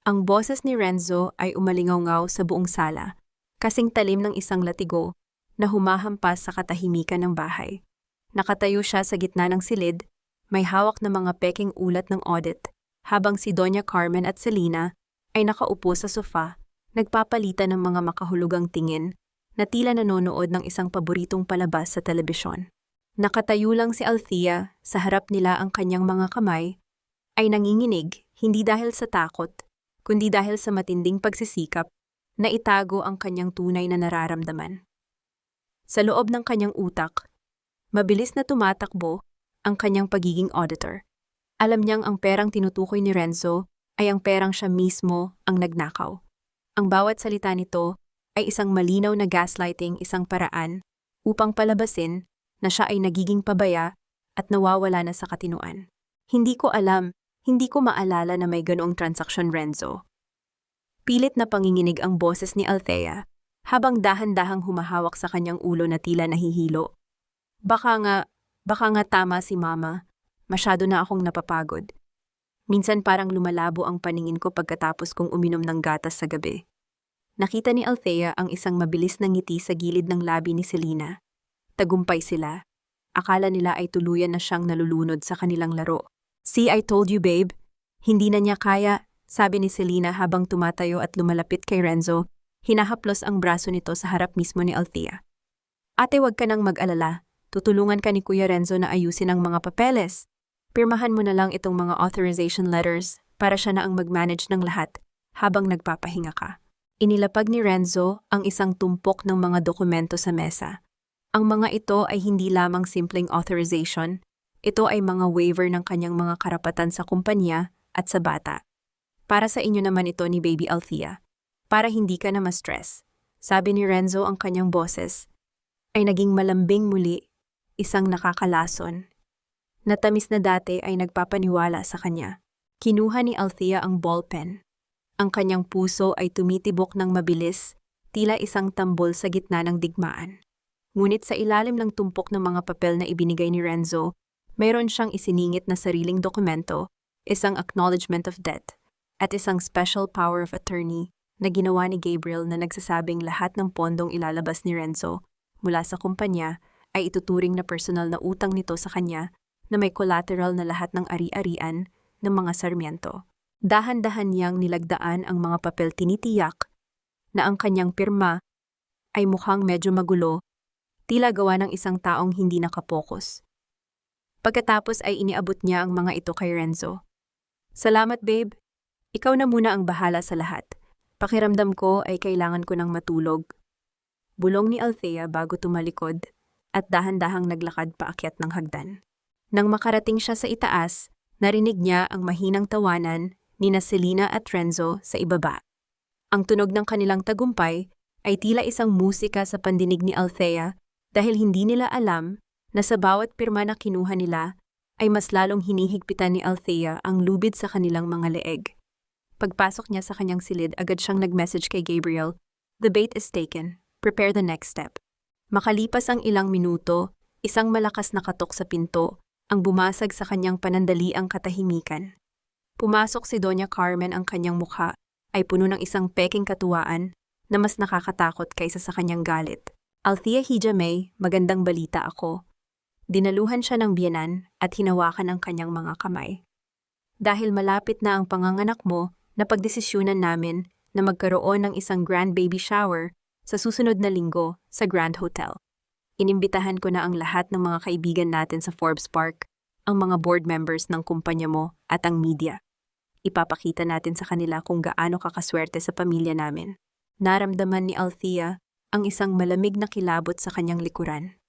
Ang boses ni Renzo ay umalingaw-ngaw sa buong sala, kasing talim ng isang latigo na humahampas sa katahimikan ng bahay. Nakatayo siya sa gitna ng silid, may hawak na mga peking ulat ng audit, habang si Doña Carmen at Selena ay nakaupo sa sofa, nagpapalitan ng mga makahulugang tingin na tila nanonood ng isang paboritong palabas sa telebisyon. Nakatayo lang si Althea, sa harap nila ang kanyang mga kamay, ay nanginginig hindi dahil sa takot, kundi dahil sa matinding pagsisikap na itago ang kanyang tunay na nararamdaman. Sa loob ng kanyang utak, mabilis na tumatakbo ang kanyang pagiging auditor. Alam niyang ang perang tinutukoy ni Renzo ay ang perang siya mismo ang nagnakaw. Ang bawat salita nito ay isang malinaw na gaslighting, isang paraan upang palabasin na siya ay nagiging pabaya at nawawala na sa katinuan. Hindi ko alam, hindi ko maalala na may ganoong transaksyon, Renzo. Pilit na panginginig ang boses ni Althea habang dahan-dahang humahawak sa kanyang ulo na tila nahihilo. Baka nga tama si Mama. Masyado na akong napapagod. Minsan parang lumalabo ang paningin ko pagkatapos kong uminom ng gatas sa gabi. Nakita ni Althea ang isang mabilis na ngiti sa gilid ng labi ni Selena. Tagumpay sila. Akala nila ay tuluyan na siyang nalulunod sa kanilang laro. "See, I told you, babe. Hindi na niya kaya," sabi ni Selena habang tumatayo at lumalapit kay Renzo. Hinahaplos ang braso nito sa harap mismo ni Althea. "Ate, wag ka nang mag-alala. Tutulungan ka ni Kuya Renzo na ayusin ang mga papeles. Pirmahan mo na lang itong mga authorization letters para siya na ang mag-manage ng lahat habang nagpapahinga ka." Inilapag ni Renzo ang isang tumpok ng mga dokumento sa mesa. Ang mga ito ay hindi lamang simpleng authorization, ito ay mga waiver ng kanyang mga karapatan sa kumpanya at sa bata. "Para sa inyo naman ito ni Baby Althea, para hindi ka na ma-stress," sabi ni Renzo. Ang kanyang boses ay naging malambing muli, isang nakakalason. Natamis na dati ay nagpapaniwala sa kanya. Kinuha ni Althea ang ballpen. Ang kanyang puso ay tumitibok ng mabilis, tila isang tambol sa gitna ng digmaan. Ngunit sa ilalim ng tumpok ng mga papel na ibinigay ni Renzo, mayroon siyang isiningit na sariling dokumento, isang acknowledgement of debt, at isang special power of attorney na ginawa ni Gabriel na nagsasabing lahat ng pondong ilalabas ni Renzo mula sa kumpanya ay ituturing na personal na utang nito sa kanya na may collateral na lahat ng ari-arian ng mga Sarmiento. Dahan-dahan niyang nilagdaan ang mga papel, tinitiyak na ang kanyang pirma ay mukhang medyo magulo, tila gawa ng isang taong hindi nakapokus. Pagkatapos ay iniabot niya ang mga ito kay Renzo. "Salamat, babe. Ikaw na muna ang bahala sa lahat. Pakiramdam ko ay kailangan ko ng matulog." Bulong ni Althea bago tumalikod at dahan-dahang naglakad paakyat ng hagdan. Nang makarating siya sa itaas, narinig niya ang mahinang tawanan ni Selena at Renzo sa ibaba. Ang tunog ng kanilang tagumpay ay tila isang musika sa pandinig ni Althea dahil hindi nila alam na sa bawat pirma na kinuha nila ay mas lalong hinihigpitan ni Althea ang lubid sa kanilang mga leeg. Pagpasok niya sa kanyang silid, agad siyang nag-message kay Gabriel, "The bait is taken. Prepare the next step." Makalipas ang ilang minuto, isang malakas na katok sa pinto ang bumasag sa kanyang panandaliang katahimikan. Pumasok si Doña Carmen, ang kanyang mukha ay puno ng isang peking katuwaan na mas nakakatakot kaysa sa kanyang galit. "Althea Hijamay, magandang balita ako." Dinaluhan siya ng biyenan at hinawakan ang kanyang mga kamay. "Dahil malapit na ang panganganak mo, napagdesisyunan namin na magkaroon ng isang grand baby shower sa susunod na linggo sa Grand Hotel. Inimbitahan ko na ang lahat ng mga kaibigan natin sa Forbes Park, ang mga board members ng kumpanya mo at ang media. Ipapakita natin sa kanila kung gaano kakaswerte sa pamilya namin." Naramdaman ni Althea ang isang malamig na kilabot sa kanyang likuran.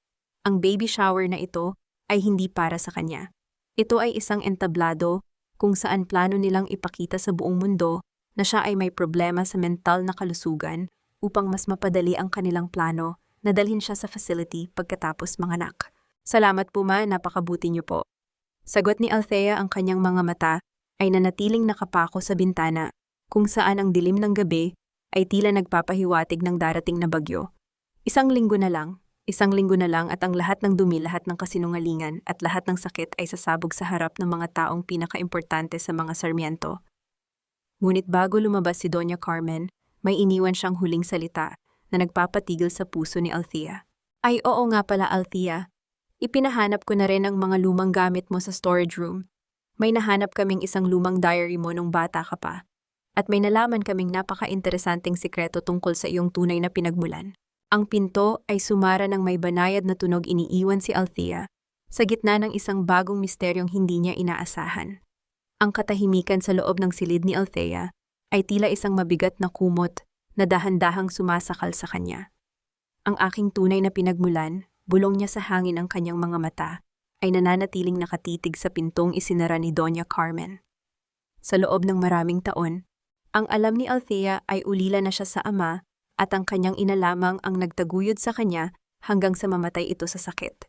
Ang baby shower na ito ay hindi para sa kanya. Ito ay isang entablado kung saan plano nilang ipakita sa buong mundo na siya ay may problema sa mental na kalusugan upang mas mapadali ang kanilang plano na dalhin siya sa facility pagkatapos manganak. "Salamat po, ma, napakabuti niyo po." Sagot ni Althea. Ang kanyang mga mata ay nanatiling nakapako sa bintana kung saan ang dilim ng gabi ay tila nagpapahiwatig ng darating na bagyo. Isang linggo na lang at ang lahat ng dumi, lahat ng kasinungalingan at lahat ng sakit ay sasabog sa harap ng mga taong pinakaimportante sa mga Sarmiento. Ngunit bago lumabas si Doña Carmen, may iniwan siyang huling salita na nagpapatigil sa puso ni Althea. Ay oo nga pala Althea, ipinahanap ko na rin ang mga lumang gamit mo sa storage room. May nahanap kaming isang lumang diary mo nung bata ka pa. At may nalaman kaming napaka-interesanteng sikreto tungkol sa iyong tunay na pinagmulan. Ang pinto ay sumara ng may banayad na tunog iniiwan si Althea sa gitna ng isang bagong misteryong hindi niya inaasahan. Ang katahimikan sa loob ng silid ni Althea ay tila isang mabigat na kumot na dahan-dahang sumasakal sa kanya. Ang aking tunay na pinagmulan, bulong niya sa hangin ang kanyang mga mata, ay nananatiling nakatitig sa pintong isinara ni Doña Carmen. Sa loob ng maraming taon, ang alam ni Althea ay ulila na siya sa ama at ang kanyang ina lamang ang nagtaguyod sa kanya hanggang sa mamatay ito sa sakit.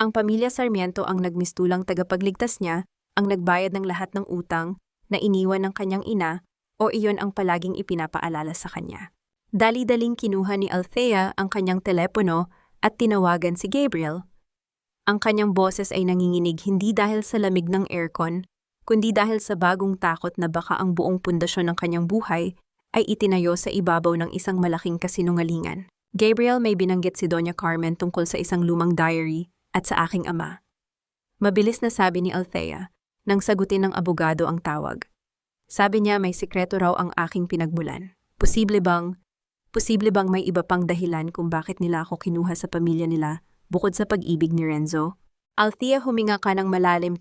Ang pamilya Sarmiento ang nagmistulang tagapagligtas niya, ang nagbayad ng lahat ng utang na iniwan ng kanyang ina o iyon ang palaging ipinapaalala sa kanya. Dali-daling kinuha ni Althea ang kanyang telepono at tinawagan si Gabriel. Ang kanyang boses ay nanginginig hindi dahil sa lamig ng aircon, kundi dahil sa bagong takot na baka ang buong pundasyon ng kanyang buhay ay itinayo sa ibabaw ng isang malaking kasinungalingan. Gabriel, may binanggit si Doña Carmen tungkol sa isang lumang diary at sa aking ama. Mabilis na sabi ni Althea nang sagutin ng abogado ang tawag. Sabi niya may sikreto raw ang aking pinagmulan. Posible bang may iba pang dahilan kung bakit nila ako kinuha sa pamilya nila bukod sa pag-ibig ni Renzo? Althea, huminga ka ng malalim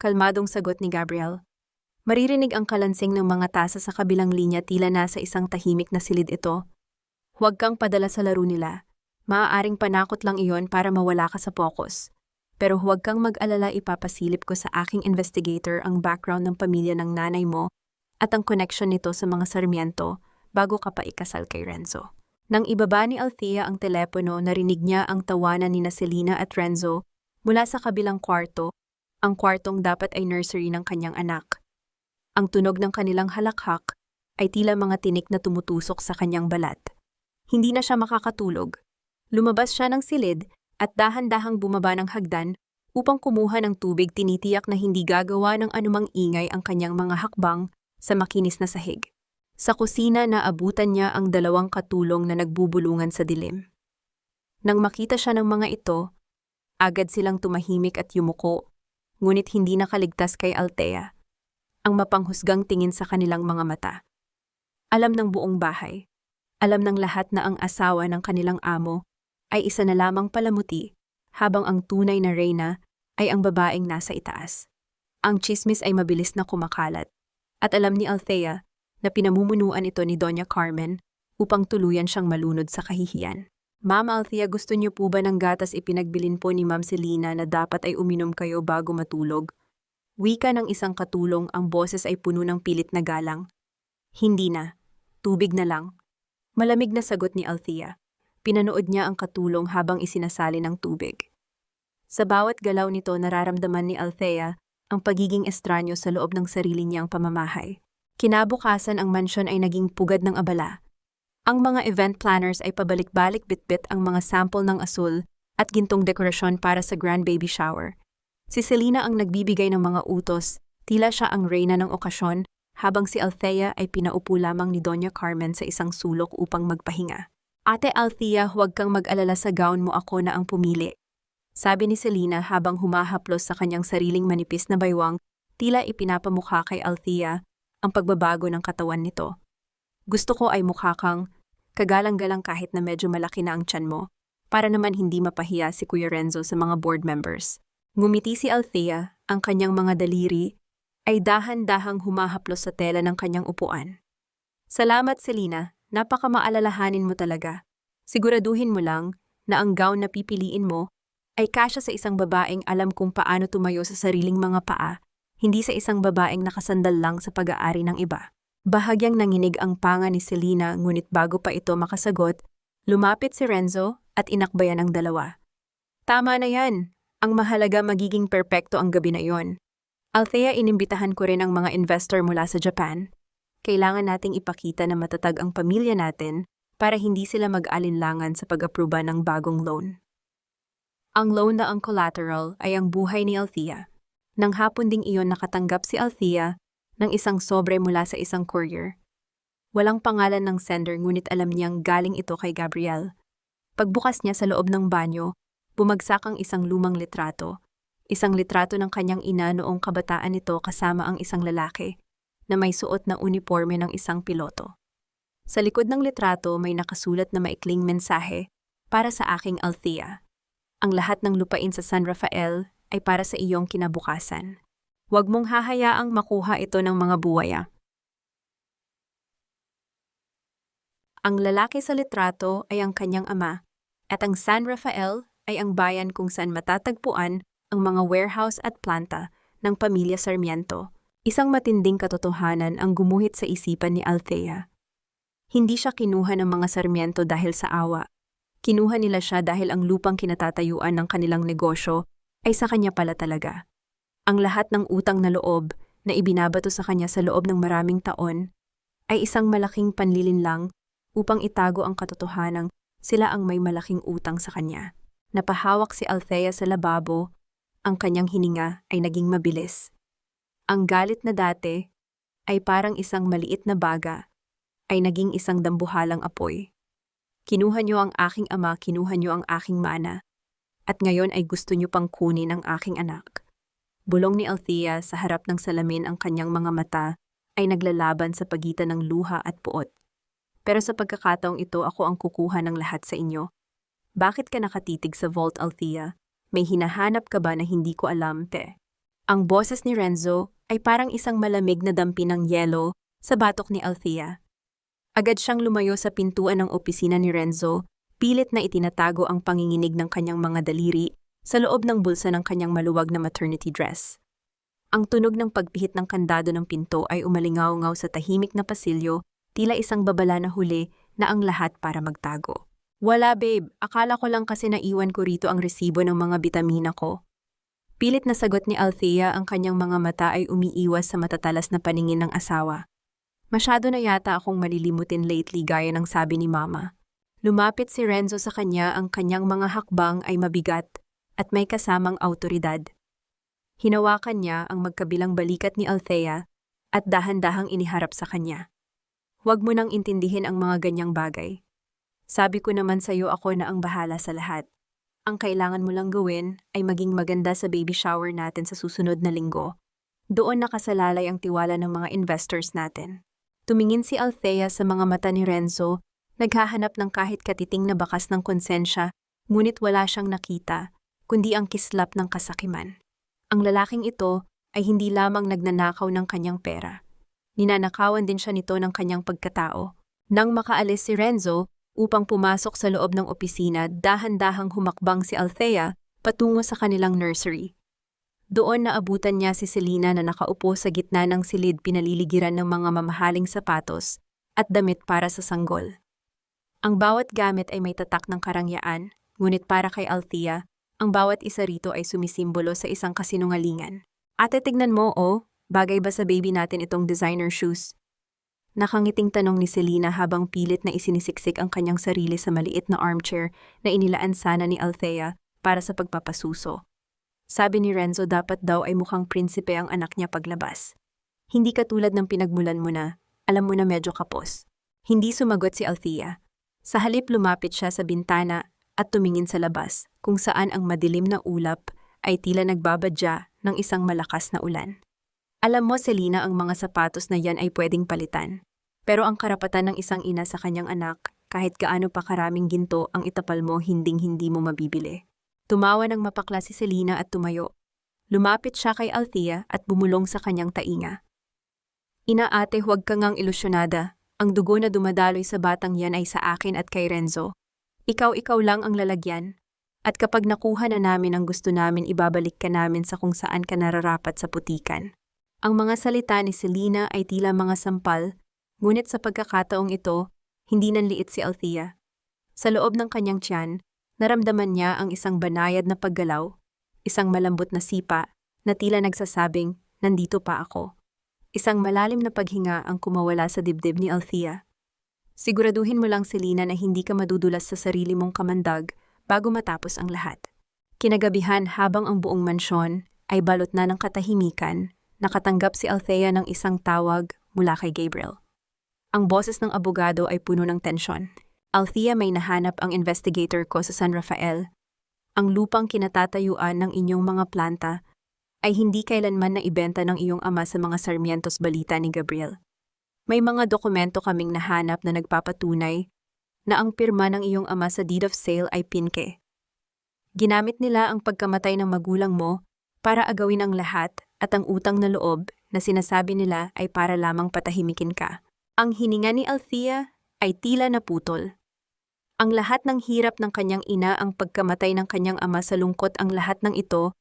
kalmadong sagot ni Gabriel. Maririnig ang kalansing ng mga tasa sa kabilang linya tila nasa isang tahimik na silid ito. Huwag kang padala sa laro nila. Maaaring panakot lang iyon para mawala ka sa focus. Pero huwag kang mag-alala, ipapasilip ko sa aking investigator ang background ng pamilya ng nanay mo at ang connection nito sa mga Sarmiento bago ka pa ikasal kay Renzo. Nang ibaba ni Althea ang telepono, narinig niya ang tawanan ni Selena at Renzo mula sa kabilang kwarto, ang kwartong dapat ay nursery ng kanyang anak. Ang tunog ng kanilang halakhak ay tila mga tinik na tumutusok sa kanyang balat. Hindi na siya makakatulog. Lumabas siya ng silid at dahan-dahang bumaba ng hagdan upang kumuha ng tubig, tinitiyak na hindi gagawa ng anumang ingay ang kanyang mga hakbang sa makinis na sahig. Sa kusina naabutan niya ang dalawang katulong na nagbubulungan sa dilim. Nang makita siya ng mga ito, agad silang tumahimik at yumuko, ngunit hindi nakaligtas kay Althea ang mapanghusgang tingin sa kanilang mga mata. Alam ng buong bahay, alam ng lahat na ang asawa ng kanilang amo ay isa na lamang palamuti, habang ang tunay na reyna ay ang babaeng nasa itaas. Ang tsismis ay mabilis na kumakalat, at alam ni Althea na pinamumunuan ito ni Doña Carmen upang tuluyan siyang malunod sa kahihiyan. Ma'am Althea, gusto niyo po ba ng gatas? Ipinagbilin po ni Ma'am Selena na dapat ay uminom kayo bago matulog. Wika ng isang katulong, ang boses ay puno ng pilit na galang. Hindi na. Tubig na lang. Malamig na sagot ni Althea. Pinanood niya ang katulong habang isinasali ng tubig. Sa bawat galaw nito, nararamdaman ni Althea ang pagiging estranyo sa loob ng sarili niyang pamamahay. Kinabukasan, ang mansyon ay naging pugad ng abala. Ang mga event planners ay pabalik-balik bitbit ang mga sample ng asul at gintong dekorasyon para sa grand baby shower. Si Selena ang nagbibigay ng mga utos, tila siya ang reyna ng okasyon, habang si Althea ay pinaupo lamang ni Doña Carmen sa isang sulok upang magpahinga. Ate Althea, huwag kang mag-alala, sa gown mo ako na ang pumili. Sabi ni Selena habang humahaplos sa kanyang sariling manipis na baywang, tila ipinapamukha kay Althea ang pagbabago ng katawan nito. Gusto ko ay mukha kang kagalang-galang kahit na medyo malaki na ang tiyan mo, para naman hindi mapahiya si Kuya Renzo sa mga board members. Ngumiti si Althea, ang kanyang mga daliri ay dahan-dahang humahaplos sa tela ng kanyang upuan. Salamat Selena, napakamaalalahanin mo talaga. Siguraduhin mo lang na ang gown na pipiliin mo ay kasya sa isang babaeng alam kung paano tumayo sa sariling mga paa, hindi sa isang babaeng nakasandal lang sa pag-aari ng iba. Bahagyang nanginig ang panga ni Selena, ngunit bago pa ito makasagot, lumapit si Renzo at inakbayan ang dalawa. Tama na yan. Ang mahalaga, magiging perpekto ang gabi na yon. Althea, inimbitahan ko rin ang mga investor mula sa Japan. Kailangan nating ipakita na matatag ang pamilya natin para hindi sila mag-alinlangan sa pag-aproba ng bagong loan. Ang loan na ang collateral ay ang buhay ni Althea. Nang hapon ding iyon, nakatanggap si Althea ng isang sobre mula sa isang courier. Walang pangalan ng sender ngunit alam niyang galing ito kay Gabriel. Pagbukas niya sa loob ng banyo, bumagsak ang isang lumang litrato. Isang litrato ng kanyang ina noong kabataan nito kasama ang isang lalaki na may suot na uniforme ng isang piloto. Sa likod ng litrato may nakasulat na maikling mensahe, "Para sa aking Althea. Ang lahat ng lupain sa San Rafael ay para sa iyong kinabukasan. Huwag mong hahayaang makuha ito ng mga buwaya." Ang lalaki sa litrato ay ang kanyang ama, at ang San Rafael ay ang bayan kung saan matatagpuan ang mga warehouse at planta ng pamilya Sarmiento. Isang matinding katotohanan ang gumuhit sa isipan ni Althea. Hindi siya kinuha ng mga Sarmiento dahil sa awa. Kinuha nila siya dahil ang lupang kinatatayuan ng kanilang negosyo ay sa kanya pala talaga. Ang lahat ng utang na loob na ibinabato sa kanya sa loob ng maraming taon ay isang malaking panlilinlang upang itago ang katotohanang sila ang may malaking utang sa kanya. Napahawak si Althea sa lababo, ang kanyang hininga ay naging mabilis. Ang galit na dati ay parang isang maliit na baga, ay naging isang dambuhalang apoy. Kinuha niyo ang aking ama, kinuha niyo ang aking mana, at ngayon ay gusto niyo pang kunin ang aking anak. Bulong ni Althea sa harap ng salamin, ang kanyang mga mata ay naglalaban sa pagitan ng luha at puot. Pero sa pagkakataong ito, ako ang kukuha ng lahat sa inyo. Bakit ka nakatitig sa vault, Althea? May hinahanap ka ba na hindi ko alam, te? Ang boses ni Renzo ay parang isang malamig na dampi ng yelo sa batok ni Althea. Agad siyang lumayo sa pintuan ng opisina ni Renzo, pilit na itinatago ang panginginig ng kanyang mga daliri sa loob ng bulsa ng kanyang maluwag na maternity dress. Ang tunog ng pagpihit ng kandado ng pinto ay umalingaw-ngaw sa tahimik na pasilyo, tila isang babala na huli na ang lahat para magtago. "Wala babe, akala ko lang kasi naiwan ko rito ang resibo ng mga bitamina ko." Pilit na sagot ni Althea, ang kanyang mga mata ay umiiwas sa matatalas na paningin ng asawa. "Masyado na yata akong malilimutin lately gaya ng sabi ni Mama." Lumapit si Renzo sa kanya, ang kanyang mga hakbang ay mabigat at may kasamang autoridad. Hinawakan niya ang magkabilang balikat ni Althea at dahan-dahang iniharap sa kanya. "Huwag mo nang intindihin ang mga ganyang bagay. Sabi ko naman sa iyo ako na ang bahala sa lahat. Ang kailangan mo lang gawin ay maging maganda sa baby shower natin sa susunod na linggo. Doon nakasalalay ang tiwala ng mga investors natin." Tumingin si Althea sa mga mata ni Renzo, naghahanap ng kahit katiting na bakas ng konsensya, ngunit wala siyang nakita, kundi ang kislap ng kasakiman. Ang lalaking ito ay hindi lamang nagnanakaw ng kanyang pera. Ninanakawan din siya nito ng kanyang pagkatao. Nang makaalis si Renzo upang pumasok sa loob ng opisina, dahan-dahang humakbang si Althea patungo sa kanilang nursery. Doon naabutan niya si Selena na nakaupo sa gitna ng silid, pinaliligiran ng mga mamahaling sapatos at damit para sa sanggol. Ang bawat gamit ay may tatak ng karangyaan, ngunit para kay Althea, ang bawat isa rito ay sumisimbolo sa isang kasinungalingan. "Ate, tignan mo, oh, bagay ba sa baby natin itong designer shoes?" Nakangiting tanong ni Selena habang pilit na isinisiksik ang kanyang sarili sa maliit na armchair na inilaan sana ni Althea para sa pagpapasuso. Sabi ni Renzo, dapat daw ay mukhang prinsipe ang anak niya paglabas. "Hindi katulad ng pinagmulan mo na, alam mo na medyo kapos." Hindi sumagot si Althea. Sa halip lumapit siya sa bintana at tumingin sa labas, kung saan ang madilim na ulap ay tila nagbabadya ng isang malakas na ulan. "Alam mo, Selena, ang mga sapatos na yan ay pwedeng palitan. Pero ang karapatan ng isang ina sa kanyang anak, kahit gaano pa karaming ginto ang itapal mo, hinding-hindi mo mabibili." Tumawa ng mapakla si Selena at tumayo. Lumapit siya kay Althea at bumulong sa kanyang tainga. "Ina, ate, huwag kang ngang ilusyonada. Ang dugo na dumadaloy sa batang yan ay sa akin at kay Renzo. Ikaw lang ang lalagyan. At kapag nakuha na namin ang gusto namin, ibabalik ka namin sa kung saan ka nararapat sa putikan." Ang mga salita ni Selena ay tila mga sampal, ngunit sa pagkakataong ito, hindi nanliit si Althea. Sa loob ng kanyang tiyan, naramdaman niya ang isang banayad na paggalaw, isang malambot na sipa na tila nagsasabing, "Nandito pa ako." Isang malalim na paghinga ang kumawala sa dibdib ni Althea. "Siguraduhin mo lang, Selena, na hindi ka madudulas sa sarili mong kamandag bago matapos ang lahat." Kinagabihan, habang ang buong mansyon ay balot na ng katahimikan, nakatanggap si Althea ng isang tawag mula kay Gabriel. Ang boses ng abogado ay puno ng tensyon. Althea, may nahanap ang investigator ko sa San Rafael. Ang lupang kinatatayuan ng inyong mga planta ay hindi kailanman na ibenta ng iyong ama sa mga Sarmientos, balita ni Gabriel. May mga dokumento kaming nahanap na nagpapatunay na ang pirma ng iyong ama sa deed of sale ay pinke. Ginamit nila ang pagkamatay ng magulang mo para agawin ang lahat at ang utang na loob na sinasabi nila ay para lamang patahimikin ka. Ang hininga ni Althea ay tila naputol. Ang lahat ng hirap ng kanyang ina, ang pagkamatay ng kanyang ama sa lungkot, ang lahat ng ito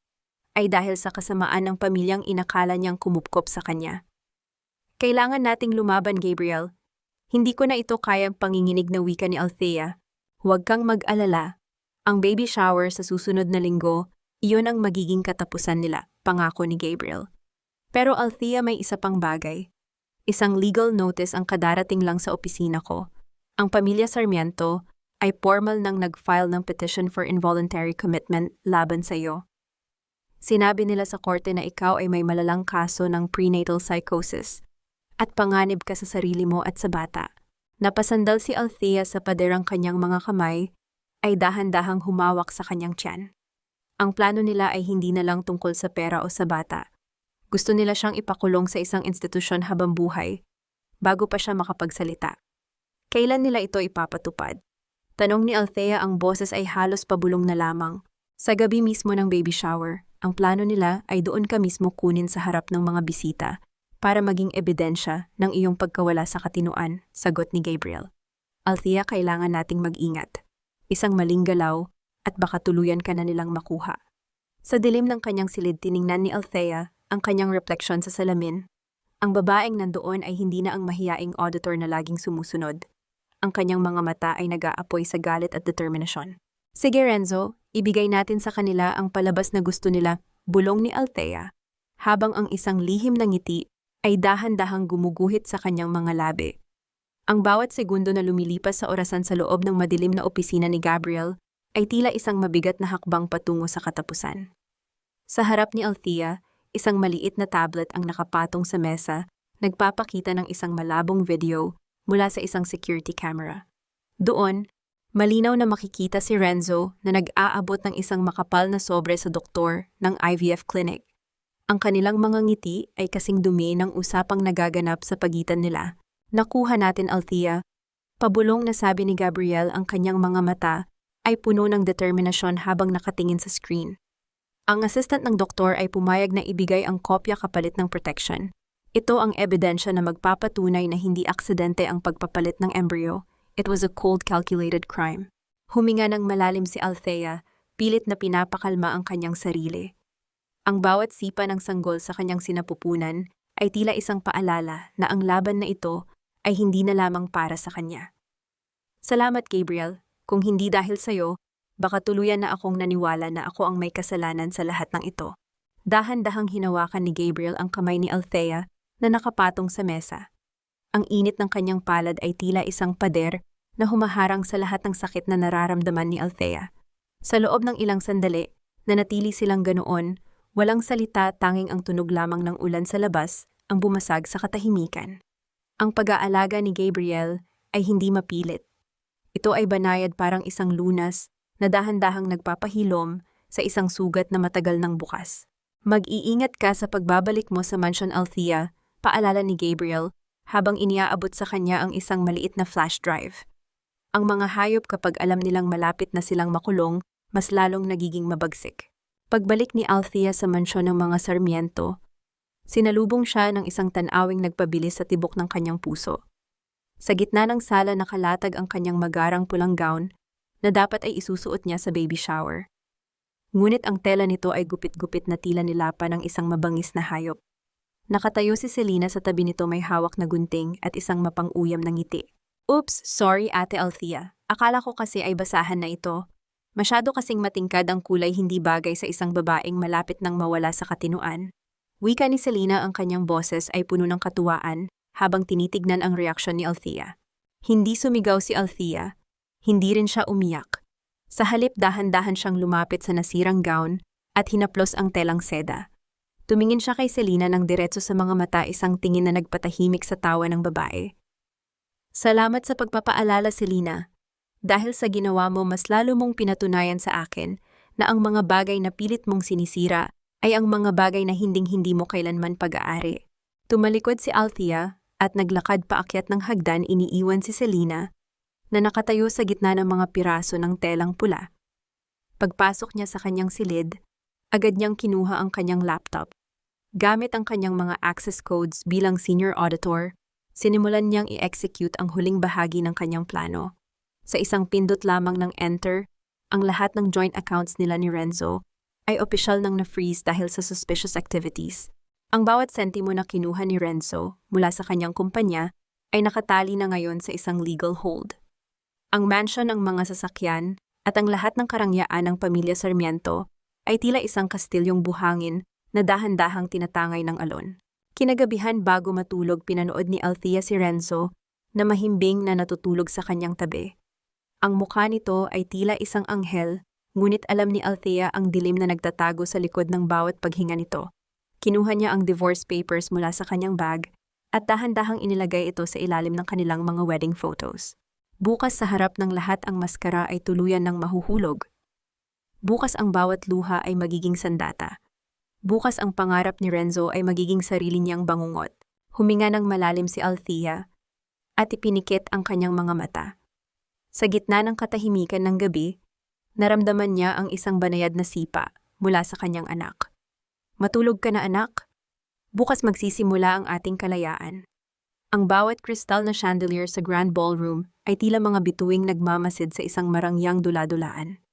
ay dahil sa kasamaan ng pamilyang inakala niyang kumupkop sa kanya. Kailangan nating lumaban, Gabriel. Hindi ko na ito kayang panginginig na wika ni Althea. Huwag kang mag-alala. Ang baby shower sa susunod na linggo, iyon ang magiging katapusan nila, pangako ni Gabriel. Pero Althea, may isa pang bagay. Isang legal notice ang kadarating lang sa opisina ko. Ang pamilya Sarmiento ay formal nang nag-file ng petition for involuntary commitment laban sa iyo. Sinabi nila sa korte na ikaw ay may malalang kaso ng prenatal psychosis at panganib ka sa sarili mo at sa bata. Napasandal si Althea sa paderang kanyang mga kamay ay dahan-dahang humawak sa kanyang tiyan. Ang plano nila ay hindi na lang tungkol sa pera o sa bata. Gusto nila siyang ipakulong sa isang institusyon habang buhay bago pa siya makapagsalita. Kailan nila ito ipapatupad? Tanong ni Althea, ang boses ay halos pabulong na lamang. Sa gabi mismo ng baby shower, ang plano nila ay doon ka mismo kunin sa harap ng mga bisita para maging ebidensya ng iyong pagkawala sa katinuan, sagot ni Gabriel. Althea, kailangan nating mag-ingat. Isang maling galaw at baka tuluyan ka na nilang makuha. Sa dilim ng kanyang silid, tiningnan ni Althea ang kanyang refleksyon sa salamin. Ang babaeng nandoon ay hindi na ang mahiyaing auditor na laging sumusunod. Ang kanyang mga mata ay nag-aapoy sa galit at determinasyon. Sige Renzo, ibigay natin sa kanila ang palabas na gusto nila, bulong ni Althea, habang ang isang lihim na ngiti ay dahan-dahang gumuguhit sa kanyang mga labi. Ang bawat segundo na lumilipas sa orasan sa loob ng madilim na opisina ni Gabriel ay tila isang mabigat na hakbang patungo sa katapusan. Sa harap ni Althea, isang maliit na tablet ang nakapatong sa mesa, nagpapakita ng isang malabong video mula sa isang security camera. Doon, malinaw na makikita si Renzo na nag-aabot ng isang makapal na sobre sa doktor ng IVF clinic. Ang kanilang mga ngiti ay kasing dumi ng usapang nagaganap sa pagitan nila. Nakuha natin, Althea. Pabulong na sabi ni Gabriel, ang kanyang mga mata ay puno ng determinasyon habang nakatingin sa screen. Ang assistant ng doktor ay pumayag na ibigay ang kopya kapalit ng protection. Ito ang ebidensya na magpapatunay na hindi aksidente ang pagpapalit ng embryo. It was a cold, calculated crime. Huminga ng malalim si Althea, pilit na pinapakalma ang kanyang sarili. Ang bawat sipa ng sanggol sa kanyang sinapupunan ay tila isang paalala na ang laban na ito ay hindi na lamang para sa kanya. Salamat, Gabriel. Kung hindi dahil sa'yo, baka tuluyan na akong naniwala na ako ang may kasalanan sa lahat ng ito. Dahan-dahang hinawakan ni Gabriel ang kamay ni Althea na nakapatong sa mesa. Ang init ng kanyang palad ay tila isang pader na humaharang sa lahat ng sakit na nararamdaman ni Althea. Sa loob ng ilang sandali, nanatili silang ganoon, walang salita, tanging ang tunog lamang ng ulan sa labas ang bumasag sa katahimikan. Ang pag-aalaga ni Gabriel ay hindi mapilit. Ito ay banayad, parang isang lunas na dahan-dahang nagpapahilom sa isang sugat na matagal nang bukas. Mag-iingat ka sa pagbabalik mo sa Mansion Althea, paalala ni Gabriel habang iniaabot sa kanya ang isang maliit na flash drive. Ang mga hayop kapag alam nilang malapit na silang makulong, mas lalong nagiging mabagsik. Pagbalik ni Althea sa mansyon ng mga Sarmiento, sinalubong siya ng isang tanawing nagpabilis sa tibok ng kanyang puso. Sa gitna ng sala nakalatag ang kanyang magarang pulang gown na dapat ay isusuot niya sa baby shower. Ngunit ang tela nito ay gupit-gupit na tila nilapa ng isang mabangis na hayop. Nakatayo si Selena, sa tabi nito may hawak na gunting at isang mapang-uyam na ngiti. Oops, sorry Ate Althea. Akala ko kasi ay basahan na ito. Masyado kasing matingkad ang kulay, hindi bagay sa isang babaeng malapit nang mawala sa katinuan. Wika ni Selena, ang kanyang boses ay puno ng katuwaan habang tinitignan ang reaksyon ni Althea. Hindi sumigaw si Althea. Hindi rin siya umiyak. Sa halip, dahan-dahan siyang lumapit sa nasirang gown at hinaplos ang telang seda. Tumingin siya kay Selena ng diretso sa mga mata, isang tingin na nagpatahimik sa tawa ng babae. Salamat sa pagpapaalala, Selena. Dahil sa ginawa mo, mas lalo mong pinatunayan sa akin na ang mga bagay na pilit mong sinisira ay ang mga bagay na hinding-hindi mo kailanman pag-aari. Tumalikod si Althea at naglakad paakyat ng hagdan, iniiwan si Selena na nakatayo sa gitna ng mga piraso ng telang pula. Pagpasok niya sa kanyang silid, agad niyang kinuha ang kanyang laptop. Gamit ang kanyang mga access codes bilang senior auditor, sinimulan niyang i-execute ang huling bahagi ng kanyang plano. Sa isang pindot lamang ng enter, ang lahat ng joint accounts nila ni Renzo ay opisyal nang na-freeze dahil sa suspicious activities. Ang bawat sentimo na kinuha ni Renzo mula sa kanyang kumpanya ay nakatali na ngayon sa isang legal hold. Ang mansion, ang mga sasakyan, at ang lahat ng karangyaan ng pamilya Sarmiento ay tila isang kastilyong buhangin na dahan-dahang tinatangay ng alon. Kinagabihan bago matulog, pinanood ni Althea si Renzo na mahimbing na natutulog sa kanyang tabi. Ang mukha nito ay tila isang anghel, ngunit alam ni Althea ang dilim na nagtatago sa likod ng bawat paghinga nito. Kinuha niya ang divorce papers mula sa kanyang bag at dahan-dahang inilagay ito sa ilalim ng kanilang mga wedding photos. Bukas sa harap ng lahat ang maskara ay tuluyan ng mahuhulog. Bukas ang bawat luha ay magiging sandata. Bukas ang pangarap ni Renzo ay magiging sarili niyang bangungot. Huminga ng malalim si Althea at ipinikit ang kanyang mga mata. Sa gitna ng katahimikan ng gabi, naramdaman niya ang isang banayad na sipa mula sa kanyang anak. Matulog ka na, anak. Bukas magsisimula ang ating kalayaan. Ang bawat kristal na chandelier sa grand ballroom ay tila mga bituing nagmamasid sa isang marangyang dula-dulaan.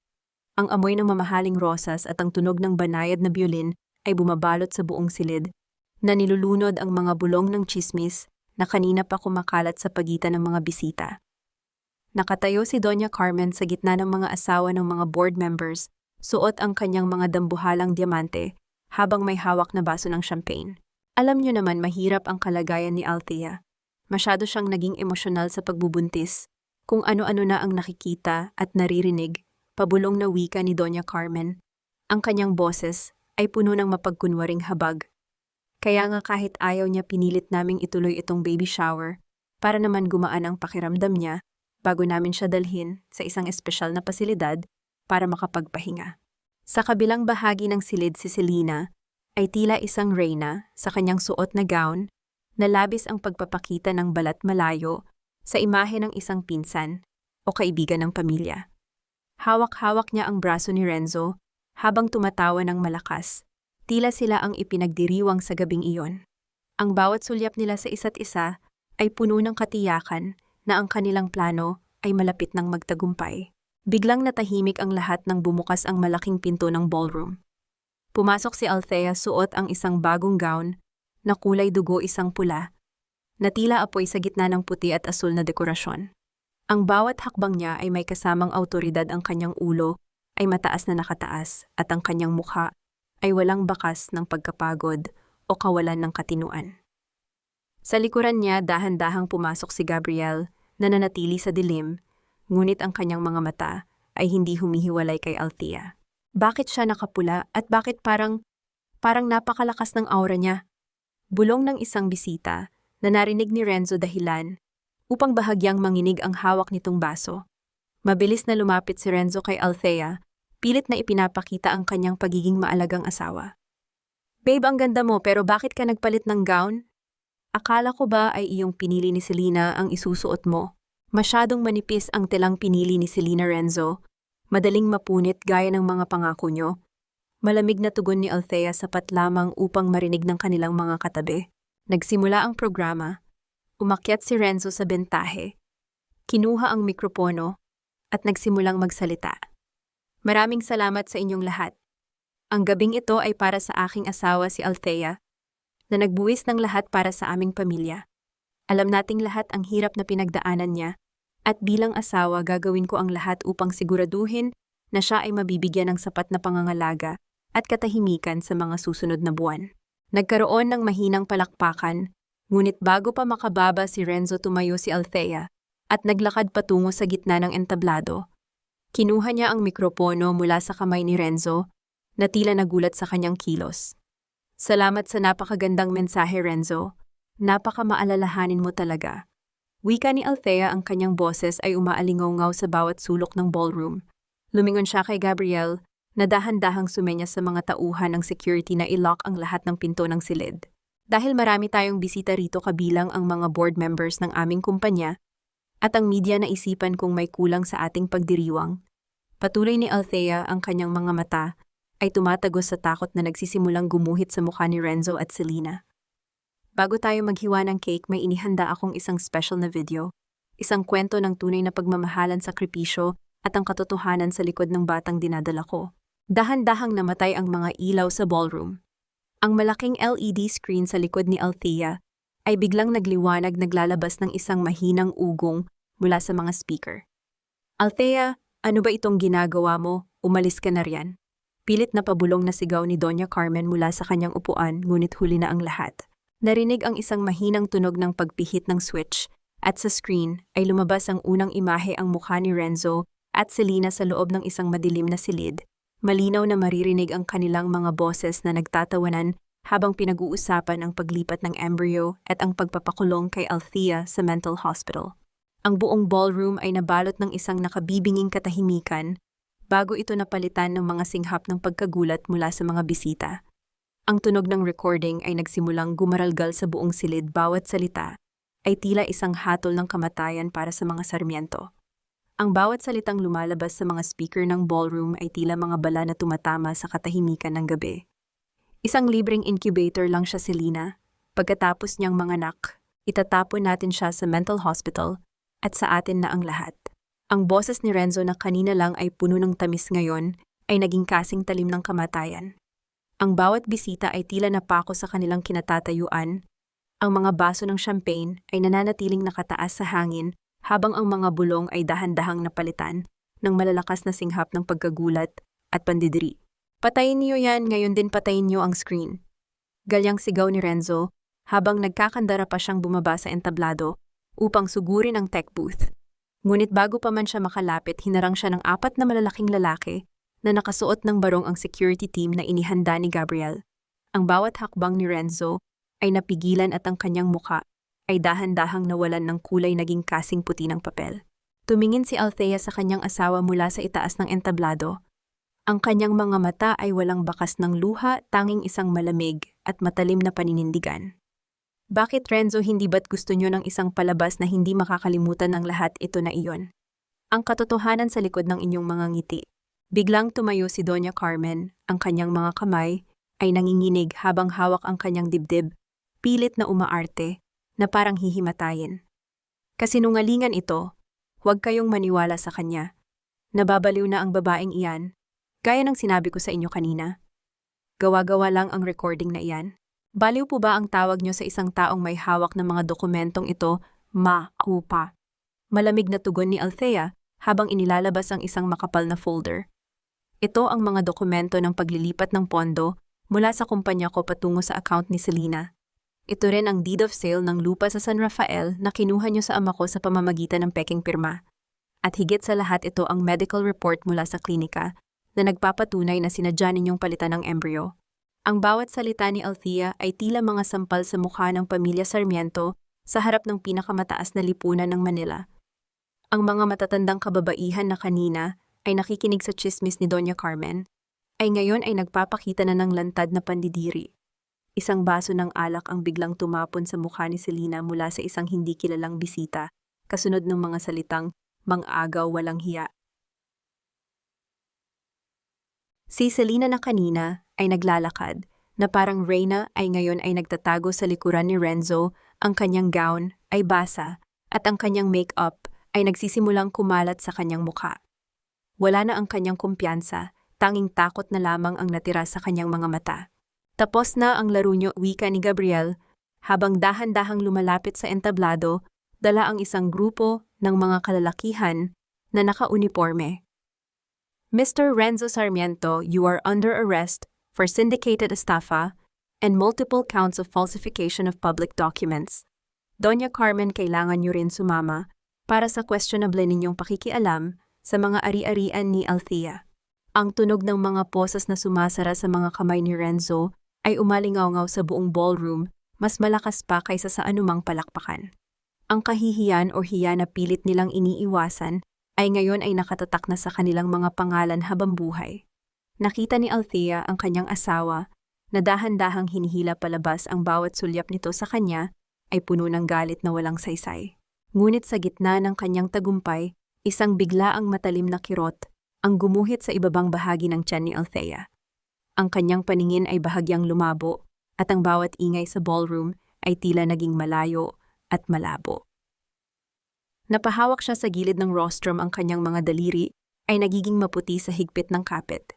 Ang amoy ng mamahaling rosas at ang tunog ng banayad na biolin ay bumabalot sa buong silid, na nilulunod ang mga bulong ng tsismis na kanina pa kumakalat sa pagitan ng mga bisita. Nakatayo si Doña Carmen sa gitna ng mga asawa ng mga board members, suot ang kanyang mga dambuhalang diamante habang may hawak na baso ng champagne. Alam niyo naman, mahirap ang kalagayan ni Althea. Masyado siyang naging emosyonal sa pagbubuntis, kung ano-ano na ang nakikita at naririnig, pabulong na wika ni Doña Carmen. Ang kanyang boses ay puno ng mapagkunwaring habag. Kaya nga kahit ayaw niya, pinilit naming ituloy itong baby shower para naman gumaan ang pakiramdam niya bago namin siya dalhin sa isang espesyal na pasilidad para makapagpahinga. Sa kabilang bahagi ng silid, si Selena ay tila isang reyna sa kanyang suot na gown na labis ang pagpapakita ng balat malayo sa imahe ng isang pinsan o kaibigan ng pamilya. Hawak-hawak niya ang braso ni Renzo habang tumatawa ng malakas, tila sila ang ipinagdiriwang sa gabing iyon. Ang bawat sulyap nila sa isa't isa ay puno ng katiyakan na ang kanilang plano ay malapit ng magtagumpay. Biglang natahimik ang lahat nang bumukas ang malaking pinto ng ballroom. Pumasok si Althea, suot ang isang bagong gown na kulay dugo, isang pula, na tila apoy sa gitna ng puti at asul na dekorasyon. Ang bawat hakbang niya ay may kasamang awtoridad, ang kanyang ulo ay mataas na nakataas at ang kanyang mukha ay walang bakas ng pagkapagod o kawalan ng katinuan. Sa likuran niya, dahan-dahang pumasok si Gabriel na nanatili sa dilim, ngunit ang kanyang mga mata ay hindi humihiwalay kay Althea. Bakit siya nakapula at bakit parang napakalakas ng aura niya? Bulong ng isang bisita na narinig ni Renzo dahilan upang bahagyang manginig ang hawak nitong baso. Mabilis na lumapit si Renzo kay Althea, pilit na ipinapakita ang kanyang pagiging maalagang asawa. Babe, ang ganda mo, pero bakit ka nagpalit ng gown? Akala ko ba ay iyong pinili ni Selena ang isusuot mo? Masyadong manipis ang telang pinili ni Selena, Renzo. Madaling mapunit gaya ng mga pangako nyo. Malamig na tugon ni Althea, sapat lamang upang marinig ng kanilang mga katabi. Nagsimula ang programa. Umakyat si Renzo sa bentahe. Kinuha ang mikropono at nagsimulang magsalita. Maraming salamat sa inyong lahat. Ang gabing ito ay para sa aking asawa, si Althea, na nagbuwis ng lahat para sa aming pamilya. Alam nating lahat ang hirap na pinagdaanan niya, at bilang asawa gagawin ko ang lahat upang siguraduhin na siya ay mabibigyan ng sapat na pangangalaga at katahimikan sa mga susunod na buwan. Nagkaroon ng mahinang palakpakan, ngunit bago pa makababa si Renzo, tumayo si Althea at naglakad patungo sa gitna ng entablado. Kinuha niya ang mikropono mula sa kamay ni Renzo na tila nagulat sa kanyang kilos. Salamat sa napakagandang mensahe, Renzo. Napakamaalalahanin mo talaga. Wika ni Althea, ang kanyang boses ay umaalingaw sa bawat sulok ng ballroom. Lumingon siya kay Gabriel, na dahan-dahang sumenya sa mga tauhan ng security na i-lock ang lahat ng pinto ng silid. Dahil marami tayong bisita rito kabilang ang mga board members ng aming kumpanya, at ang media na isipan kung may kulang sa ating pagdiriwang. Patuloy ni Althea, ang kanyang mga mata ay tumatagos sa takot na nagsisimulang gumuhit sa mukha ni Renzo at Selena. Bago tayo maghiwa ng cake, may inihanda akong isang special na video. Isang kwento ng tunay na pagmamahalan sa sakripisyo at ang katotohanan sa likod ng batang dinadala ko. Dahan-dahang namatay ang mga ilaw sa ballroom. Ang malaking LED screen sa likod ni Althea ay biglang nagliwanag, naglalabas ng isang mahinang ugong mula sa mga speaker. Althea, ano ba itong ginagawa mo? Umalis ka na riyan. Pilit na pabulong na sigaw ni Doña Carmen mula sa kanyang upuan, ngunit huli na ang lahat. Narinig ang isang mahinang tunog ng pagpihit ng switch, at sa screen ay lumabas ang unang imahe, ang mukha ni Renzo at Selena sa loob ng isang madilim na silid. Malinaw na maririnig ang kanilang mga boses na nagtatawanan habang pinag-uusapan ang paglipat ng embryo at ang pagpapakulong kay Althea sa mental hospital. Ang buong ballroom ay nabalot ng isang nakabibinging katahimikan bago ito napalitan ng mga singhap ng pagkagulat mula sa mga bisita. Ang tunog ng recording ay nagsimulang gumaralgal sa buong silid, bawat salita ay tila isang hatol ng kamatayan para sa mga Sarmiento. Ang bawat salitang lumalabas sa mga speaker ng ballroom ay tila mga bala na tumatama sa katahimikan ng gabi. Isang libreng incubator lang siya, Selena. Pagkatapos niyang manganak, itatapon natin siya sa mental hospital at sa atin na ang lahat. Ang boses ni Renzo na kanina lang ay puno ng tamis, ngayon ay naging kasing talim ng kamatayan. Ang bawat bisita ay tila napako sa kanilang kinatatayuan. Ang mga baso ng champagne ay nananatiling nakataas sa hangin habang ang mga bulong ay dahan-dahang napalitan ng malalakas na singhap ng pagkagulat at pandidiri. Patayin niyo yan, ngayon din patayin niyo ang screen. Galyang sigaw ni Renzo habang nagkakandara pa siyang bumaba sa entablado upang sugurin ang tech booth. Ngunit bago pa man siya makalapit, hinarang siya ng 4 na malalaking lalaki na nakasuot ng barong, ang security team na inihanda ni Gabriel. Ang bawat hakbang ni Renzo ay napigilan at ang kanyang muka ay dahan-dahang nawalan ng kulay, naging kasing puti ng papel. Tumingin si Althea sa kanyang asawa mula sa itaas ng entablado. Ang kanyang mga mata ay walang bakas ng luha, tanging isang malamig at matalim na paninindigan. Bakit, Renzo, hindi ba't gusto niyo ng isang palabas na hindi makakalimutan ng lahat? Ito na iyon. Ang katotohanan sa likod ng inyong mga ngiti. Biglang tumayo si Doña Carmen, ang kanyang mga kamay ay nanginginig habang hawak ang kanyang dibdib, pilit na umaarte, na parang hihimatayin. Kasinungalingan ito, huwag kayong maniwala sa kanya. Nababaliw na ang babaeng iyan, gaya ng sinabi ko sa inyo kanina. Gawa-gawa lang ang recording na iyan. Baliw po ba ang tawag niyo sa isang taong may hawak ng mga dokumentong ito, ma-upa? Malamig na tugon ni Althea habang inilalabas ang isang makapal na folder. Ito ang mga dokumento ng paglilipat ng pondo mula sa kumpanya ko patungo sa account ni Selena. Ito rin ang deed of sale ng lupa sa San Rafael na kinuha niyo sa ama ko sa pamamagitan ng peking pirma. At higit sa lahat, ito ang medical report mula sa klinika na nagpapatunay na sinadya ninyong palitan ng embryo. Ang bawat salita ni Althea ay tila mga sampal sa mukha ng pamilya Sarmiento sa harap ng pinakamataas na lipunan ng Manila. Ang mga matatandang kababaihan na kanina ay nakikinig sa tsismis ni Doña Carmen, ay ngayon ay nagpapakita na ng lantad na pandidiri. Isang baso ng alak ang biglang tumapon sa mukha ni Selena mula sa isang hindi kilalang bisita, kasunod ng mga salitang mang-agaw, walang hiya. Si Selena na kanina ay naglalakad, na parang Reyna, ay ngayon ay nagtatago sa likuran ni Renzo. Ang kanyang gown ay basa at ang kanyang make-up ay nagsisimulang kumalat sa kanyang mukha. Wala na ang kanyang kumpiyansa, tanging takot na lamang ang natira sa kanyang mga mata. Tapos na ang laro niyo, wika ni Gabriel, habang dahan-dahang lumalapit sa entablado, dala ang isang grupo ng mga kalalakihan na naka-uniforme. Mr. Renzo Sarmiento, you are under arrest for syndicated estafa and multiple counts of falsification of public documents. Doña Carmen, kailangan niyo rin sumama para sa questionable ninyong pakikialam sa mga ari-arian ni Althea. Ang tunog ng mga posas na sumasara sa mga kamay ni Renzo ay umalingaw-ngaw sa buong ballroom, mas malakas pa kaysa sa anumang palakpakan. Ang kahihiyan o hiya na pilit nilang iniiwasan ay ngayon ay nakatatak na sa kanilang mga pangalan habang buhay. Nakita ni Althea ang kanyang asawa na dahan-dahang hinihila palabas ang bawat sulyap nito sa kanya ay puno ng galit na walang saysay. Ngunit sa gitna ng kanyang tagumpay, isang biglaang matalim na kirot ang gumuhit sa ibabang bahagi ng tiyan ni Althea. Ang kanyang paningin ay bahagyang lumabo at ang bawat ingay sa ballroom ay tila naging malayo at malabo. Napahawak siya sa gilid ng rostrum, ang kanyang mga daliri ay nagiging maputi sa higpit ng kapit.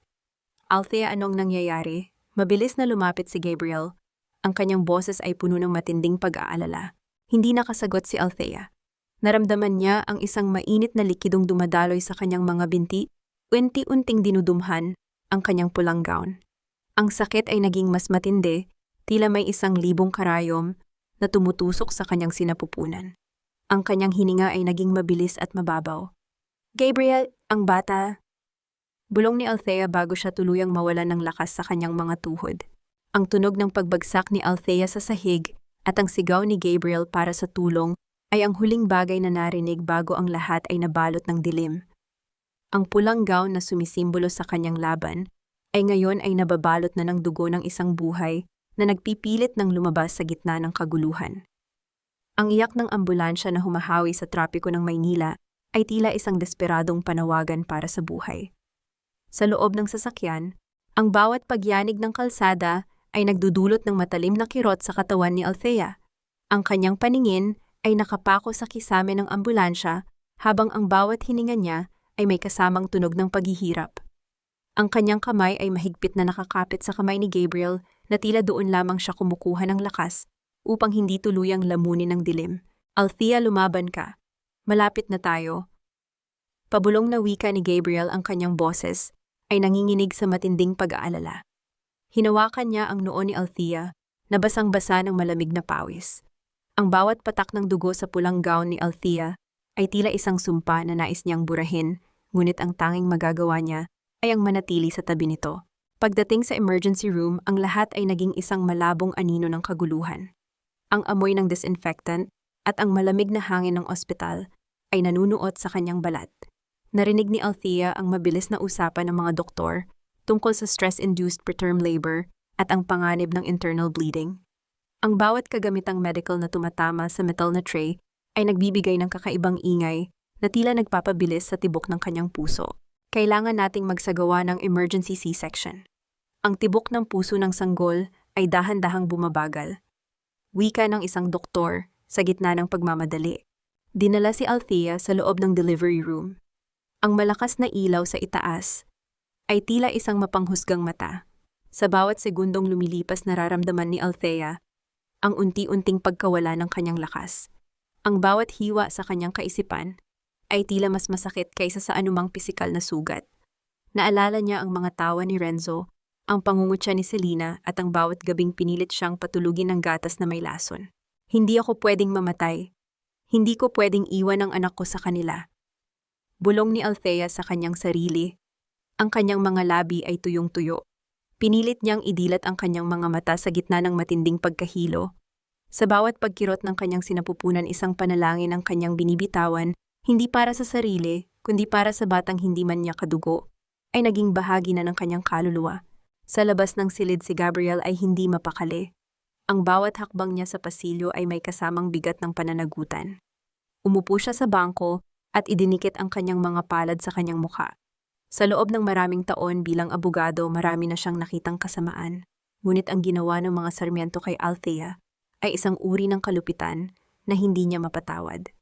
Althea, anong nangyayari? Mabilis na lumapit si Gabriel. Ang kanyang boses ay puno ng matinding pag-aalala. Hindi nakasagot si Althea. Naramdaman niya ang isang mainit na likidong dumadaloy sa kanyang mga binti, unti-unting dinudumhan ang kanyang pulang gown. Ang sakit ay naging mas matindi, tila may 1,000 karayom na tumutusok sa kanyang sinapupunan. Ang kanyang hininga ay naging mabilis at mababaw. Gabriel, ang bata. Bulong ni Althea bago siya tuluyang mawalan ng lakas sa kanyang mga tuhod. Ang tunog ng pagbagsak ni Althea sa sahig at ang sigaw ni Gabriel para sa tulong ay ang huling bagay na narinig bago ang lahat ay nabalot ng dilim. Ang pulang gown na sumisimbolo sa kanyang laban ay ngayon ay nababalot na ng dugo ng isang buhay na nagpipilit ng lumabas sa gitna ng kaguluhan. Ang iyak ng ambulansya na humahawi sa trapiko ng Maynila ay tila isang desperadong panawagan para sa buhay. Sa loob ng sasakyan, ang bawat pagyanig ng kalsada ay nagdudulot ng matalim na kirot sa katawan ni Althea. Ang kanyang paningin ay nakapako sa kisame ng ambulansya habang ang bawat hininga niya ay may kasamang tunog ng paghihirap. Ang kanyang kamay ay mahigpit na nakakapit sa kamay ni Gabriel na tila doon lamang siya kumukuha ng lakas upang hindi tuluyang lamunin ng dilim. Althea, lumaban ka. Malapit na tayo. Pabulong na wika ni Gabriel, ang kanyang boses ay nanginginig sa matinding pag-aalala. Hinawakan niya ang noo ni Althea na basang-basa ng malamig na pawis. Ang bawat patak ng dugo sa pulang gown ni Althea ay tila isang sumpa na nais niyang burahin, ngunit ang tanging magagawa niya ay ang manatili sa tabi nito. Pagdating sa emergency room, ang lahat ay naging isang malabong anino ng kaguluhan. Ang amoy ng disinfectant at ang malamig na hangin ng ospital ay nanunuot sa kanyang balat. Narinig ni Althea ang mabilis na usapan ng mga doktor tungkol sa stress-induced preterm labor at ang panganib ng internal bleeding. Ang bawat kagamitang medical na tumatama sa metal na tray ay nagbibigay ng kakaibang ingay na tila nagpapabilis sa tibok ng kanyang puso. Kailangan nating magsagawa ng emergency C-section. Ang tibok ng puso ng sanggol ay dahan-dahang bumabagal. Wika ng isang doktor sa gitna ng pagmamadali. Dinala si Althea sa loob ng delivery room. Ang malakas na ilaw sa itaas ay tila isang mapanghusgang mata. Sa bawat segundong lumilipas, nararamdaman ni Althea ang unti-unting pagkawala ng kanyang lakas. Ang bawat hiwa sa kanyang kaisipan ay tila mas masakit kaysa sa anumang pisikal na sugat. Naalala niya ang mga tawa ni Renzo, ang pangungutya ni Selena at ang bawat gabing pinilit siyang patulugin ng gatas na may lason. Hindi ako pwedeng mamatay. Hindi ko pwedeng iwan ang anak ko sa kanila. Bulong ni Althea sa kanyang sarili. Ang kanyang mga labi ay tuyong-tuyo. Pinilit niyang idilat ang kanyang mga mata sa gitna ng matinding pagkahilo. Sa bawat pagkirot ng kanyang sinapupunan, isang panalangin ang kanyang binibitawan, hindi para sa sarili, kundi para sa batang hindi man niya kadugo, ay naging bahagi na ng kanyang kaluluwa. Sa labas ng silid, si Gabriel ay hindi mapakali. Ang bawat hakbang niya sa pasilyo ay may kasamang bigat ng pananagutan. Umupo siya sa bangko at idinikit ang kanyang mga palad sa kanyang mukha. Sa loob ng maraming taon bilang abogado, marami na siyang nakitang kasamaan. Ngunit ang ginawa ng mga Sarmiento kay Althea ay isang uri ng kalupitan na hindi niya mapatawad.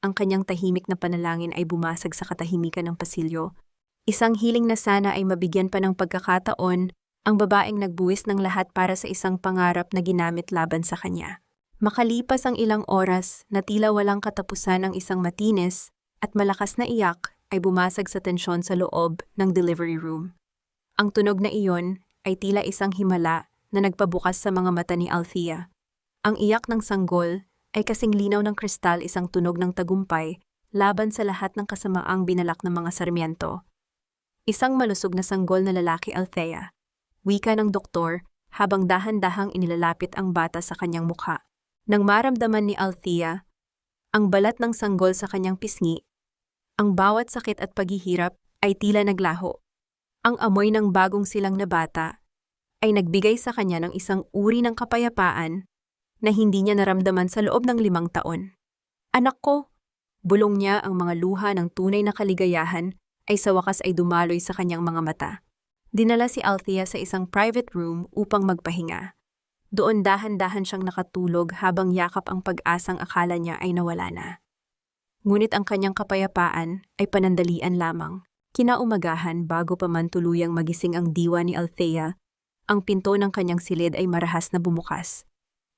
Ang kanyang tahimik na panalangin ay bumasag sa katahimikan ng pasilyo. Isang hiling na sana ay mabigyan pa ng pagkakataon ang babaeng nagbuwis ng lahat para sa isang pangarap na ginamit laban sa kanya. Makalipas ang ilang oras na tila walang katapusan, ang isang matinis at malakas na iyak ay bumasag sa tensyon sa loob ng delivery room. Ang tunog na iyon ay tila isang himala na nagpabukas sa mga mata ni Althea. Ang iyak ng sanggol ay kasing linaw ng kristal, isang tunog ng tagumpay laban sa lahat ng kasamaang binalak ng mga Sarmiento. Isang malusog na sanggol na lalaki, Althea. Wika ng doktor habang dahan-dahang inilalapit ang bata sa kanyang mukha. Nang maramdaman ni Althea ang balat ng sanggol sa kanyang pisngi, ang bawat sakit at paghihirap ay tila naglaho. Ang amoy ng bagong silang na bata ay nagbigay sa kanya ng isang uri ng kapayapaan na hindi niya naramdaman sa loob ng 5 taon. Anak ko! Bulong niya, ang mga luha ng tunay na kaligayahan ay sa wakas ay dumaloy sa kanyang mga mata. Dinala si Althea sa isang private room upang magpahinga. Doon dahan-dahan siyang nakatulog habang yakap ang pag-asang akala niya ay nawala na. Ngunit ang kanyang kapayapaan ay panandalian lamang. Kinaumagahan, bago pa man tuluyang magising ang diwa ni Althea, ang pinto ng kanyang silid ay marahas na bumukas.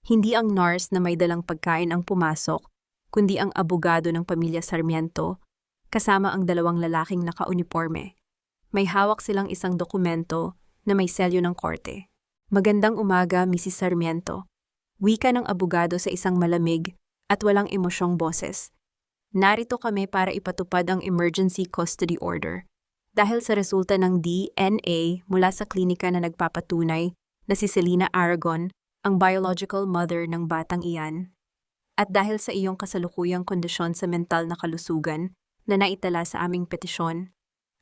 Hindi ang nurse na may dalang pagkain ang pumasok, kundi ang abogado ng pamilya Sarmiento, kasama ang 2 lalaking naka-uniforme. May hawak silang isang dokumento na may selyo ng korte. Magandang umaga, Mrs. Sarmiento. Wika ng abogado sa isang malamig at walang emosyong boses. Narito kami para ipatupad ang emergency custody order. Dahil sa resulta ng DNA mula sa klinika na nagpapatunay na si Selena Aragon ang biological mother ng batang iyan, at dahil sa iyong kasalukuyang kondisyon sa mental na kalusugan na naitala sa aming petisyon,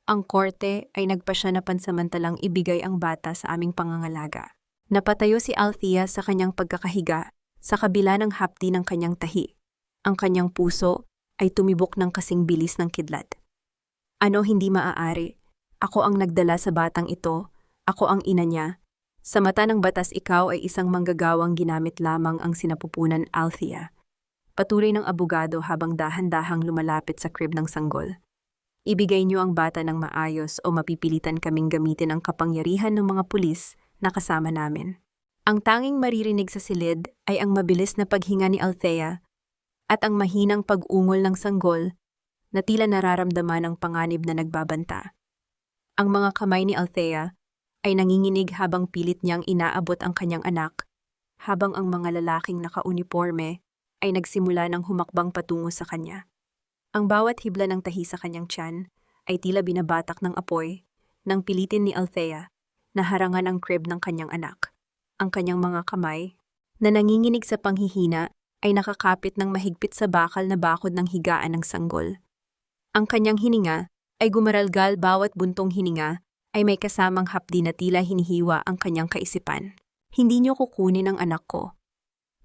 ang korte ay nagpasya na pansamantalang ibigay ang bata sa aming pangangalaga. Napatayo si Althea sa kanyang pagkakahiga sa kabila ng hapdi ng kanyang tahi. Ang kanyang puso ay tumibok ng kasing bilis ng kidlat. Ano, hindi maaari? Ako ang nagdala sa batang ito. Ako ang ina niya. Sa mata ng batas, ikaw ay isang manggagawang ginamit lamang ang sinapupunan, Althea. Patuloy ng abogado habang dahan-dahang lumalapit sa crib ng sanggol. Ibigay niyo ang bata ng maayos o mapipilitan kaming gamitin ang kapangyarihan ng mga pulis na kasama namin. Ang tanging maririnig sa silid ay ang mabilis na paghinga ni Althea at ang mahinang pag-ungol ng sanggol na tila nararamdaman ng panganib na nagbabanta. Ang mga kamay ni Althea ay nanginginig habang pilit niyang inaabot ang kanyang anak, habang ang mga lalaking naka-uniforme ay nagsimula ng humakbang patungo sa kanya. Ang bawat hibla ng tahi sa kanyang tiyan ay tila binabatak ng apoy nang pilitin ni Althea na harangan ang crib ng kanyang anak. Ang kanyang mga kamay, na nanginginig sa panghihina, ay nakakapit ng mahigpit sa bakal na bakod ng higaan ng sanggol. Ang kanyang hininga ay gumaralgal, bawat buntong hininga ay may kasamang hapdi na tila hinihiwa ang kanyang kaisipan. Hindi niyo kukunin ang anak ko.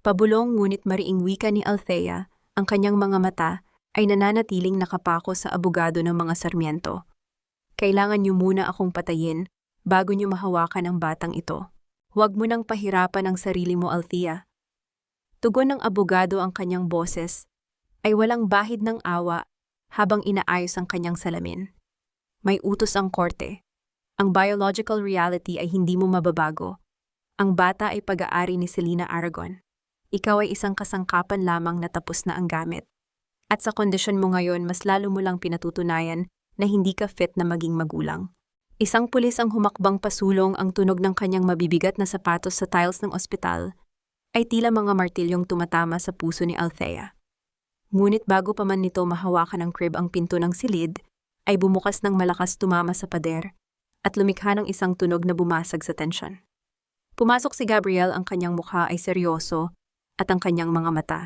Pabulong ngunit mariing wika ni Althea, ang kanyang mga mata ay nananatiling nakapako sa abogado ng mga Sarmiento. Kailangan niyo muna akong patayin bago niyo mahawakan ang batang ito. Huwag mo nang pahirapan ang sarili mo, Althea. Tugon ng abogado, ang kanyang boses ay walang bahid ng awa habang inaayos ang kanyang salamin. May utos ang korte. Ang biological reality ay hindi mo mababago. Ang bata ay pag-aari ni Selena Aragon. Ikaw ay isang kasangkapan lamang na tapos na ang gamit. At sa kondisyon mo ngayon, mas lalo mo lang pinatutunayan na hindi ka fit na maging magulang. Isang pulis ang humakbang pasulong, ang tunog ng kanyang mabibigat na sapatos sa tiles ng ospital ay tila mga martilyong tumatama sa puso ni Althea. Ngunit bago pa man nito mahawakan ng crib ang pinto ng silid, ay bumukas ng malakas, tumama sa pader at lumikha ng isang tunog na bumasag sa tensyon. Pumasok si Gabriel, ang kanyang mukha ay seryoso at ang kanyang mga mata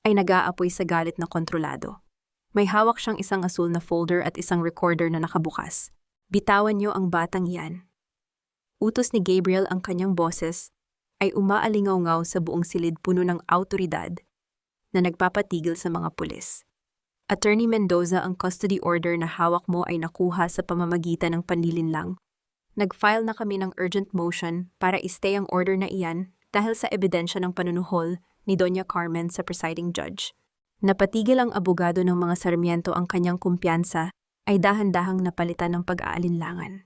ay nag-aapoy sa galit na kontrolado. May hawak siyang isang asul na folder at isang recorder na nakabukas. Bitawan niyo ang batang iyan. Utos ni Gabriel, ang kanyang boses ay umaalingaw-ngaw sa buong silid, puno ng awtoridad na nagpapatigil sa mga pulis. Attorney Mendoza, ang custody order na hawak mo ay nakuha sa pamamagitan ng panlilinlang. Nag-file na kami ng urgent motion para i-stay ang order na iyan dahil sa ebidensya ng panunuhol ni Doña Carmen sa presiding judge. Napatigil ang abogado ng mga Sarmiento, ang kanyang kumpiyansa ay dahan-dahang napalitan ng pag-aalinlangan.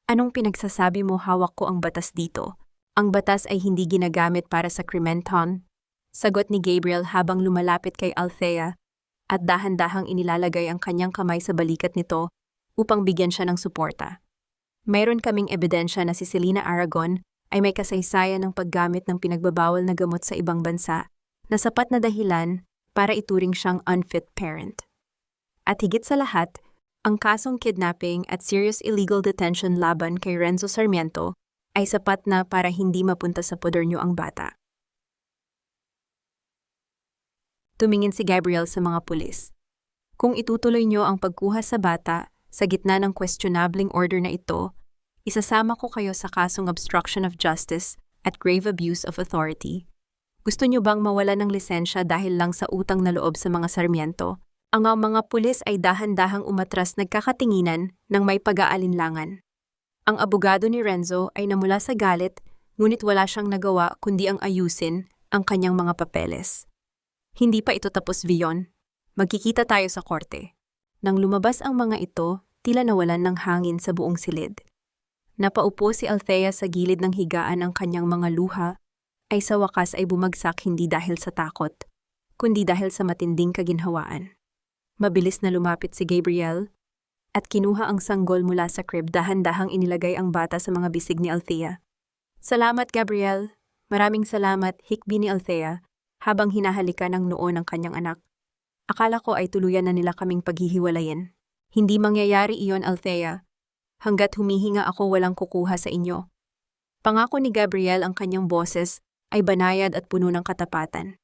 Anong pinagsasabi mo? Hawak ko ang batas dito. Ang batas ay hindi ginagamit para sa krimenton. Sagot ni Gabriel habang lumalapit kay Althea at dahan-dahang inilalagay ang kanyang kamay sa balikat nito upang bigyan siya ng suporta. Mayroon kaming ebidensya na si Selena Aragon ay may kasaysayan ng paggamit ng pinagbabawal na gamot sa ibang bansa na sapat na dahilan para ituring siyang unfit parent. At higit sa lahat, ang kasong kidnapping at serious illegal detention laban kay Renzo Sarmiento ay sapat na para hindi mapunta sa poder niyo ang bata. Tumingin si Gabriel sa mga pulis. Kung itutuloy niyo ang pagkuha sa bata sa gitna ng questionabling order na ito, isasama ko kayo sa kasong obstruction of justice at grave abuse of authority. Gusto niyo bang mawala ng lisensya dahil lang sa utang na loob sa mga Sarmiento? Ang mga pulis ay dahan-dahang umatras nagkakatinginan ng may pag-aalinlangan. Ang abogado ni Renzo ay namula sa galit, ngunit wala siyang nagawa kundi ang ayusin ang kanyang mga papeles. Hindi pa ito tapos, Vion. Magkikita tayo sa korte. Nang lumabas ang mga ito, tila nawalan ng hangin sa buong silid. Napaupo si Althea sa gilid ng higaan, ang kanyang mga luha ay sa wakas ay bumagsak hindi dahil sa takot, kundi dahil sa matinding kaginhawaan. Mabilis na lumapit si Gabriel at kinuha ang sanggol mula sa crib, dahan-dahang inilagay ang bata sa mga bisig ni Althea. Salamat, Gabriel. Maraming salamat, hikbi ni Althea, habang hinahalikan ang noo ng kanyang anak. Akala ko ay tuluyan na nila kaming paghihiwalayin. Hindi mangyayari iyon, Althea. Hanggat humihinga ako, walang kukuha sa inyo. Pangako ni Gabriel, ang kanyang boses ay banayad at puno ng katapatan.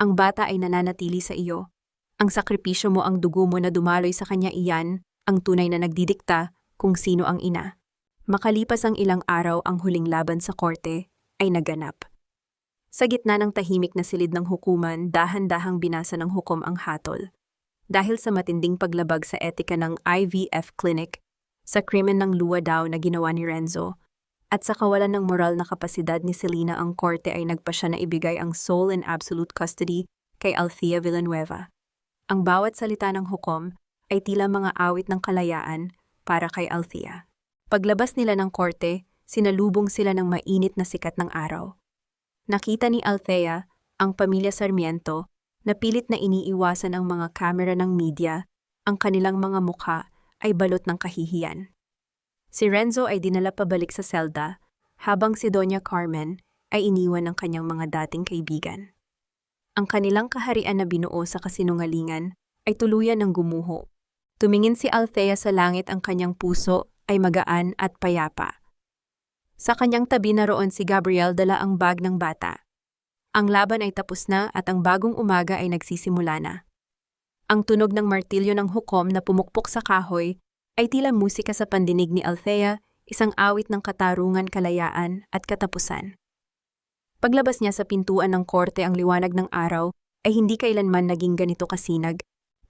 Ang bata ay nananatili sa iyo. Ang sakripisyo mo, ang dugo mo na dumaloy sa kanya, iyan ang tunay na nagdidikta kung sino ang ina. Makalipas ang ilang araw, ang huling laban sa korte ay naganap. Sa gitna ng tahimik na silid ng hukuman, dahan-dahang binasa ng hukom ang hatol. Dahil sa matinding paglabag sa etika ng IVF clinic, sa krimen ng luwa daw na ginawa ni Renzo, at sa kawalan ng moral na kapasidad ni Selena, ang korte ay nagpasya na ibigay ang sole and absolute custody kay Althea Villanueva. Ang bawat salita ng hukom ay tila mga awit ng kalayaan para kay Althea. Paglabas nila ng korte, sinalubong sila ng mainit na sikat ng araw. Nakita ni Althea ang pamilya Sarmiento na pilit na iniiwasan ang mga kamera ng media, ang kanilang mga mukha ay balot ng kahihiyan. Si Renzo ay dinala pabalik sa selda, habang si Doña Carmen ay iniwan ng kanyang mga dating kaibigan. Ang kanilang kaharian na binuo sa kasinungalingan ay tuluyan ng gumuho. Tumingin si Althea sa langit, ang kanyang puso ay magaan at payapa. Sa kanyang tabi naroon si Gabriel, dala ang bag ng bata. Ang laban ay tapos na at ang bagong umaga ay nagsisimula na. Ang tunog ng martilyo ng hukom na pumukpok sa kahoy ay tila musika sa pandinig ni Althea, isang awit ng katarungan, kalayaan at katapusan. Paglabas niya sa pintuan ng korte, ang liwanag ng araw ay hindi kailanman naging ganito kasinag.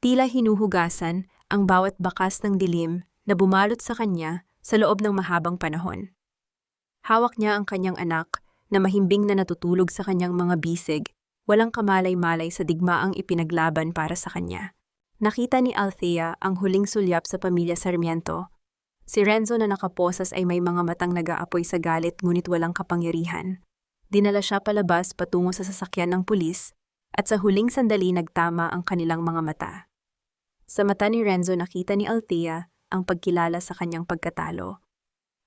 Tila hinuhugasan ang bawat bakas ng dilim na bumalot sa kanya sa loob ng mahabang panahon. Hawak niya ang kanyang anak na mahimbing na natutulog sa kanyang mga bisig, walang kamalay-malay sa digmaang ipinaglaban para sa kanya. Nakita ni Althea ang huling sulyap sa pamilya Sarmiento. Si Renzo na nakaposas ay may mga matang nag-aapoy sa galit, ngunit walang kapangyarihan. Dinala siya palabas patungo sa sasakyan ng pulis at sa huling sandali nagtama ang kanilang mga mata. Sa mata ni Renzo nakita ni Althea ang pagkilala sa kanyang pagkatalo.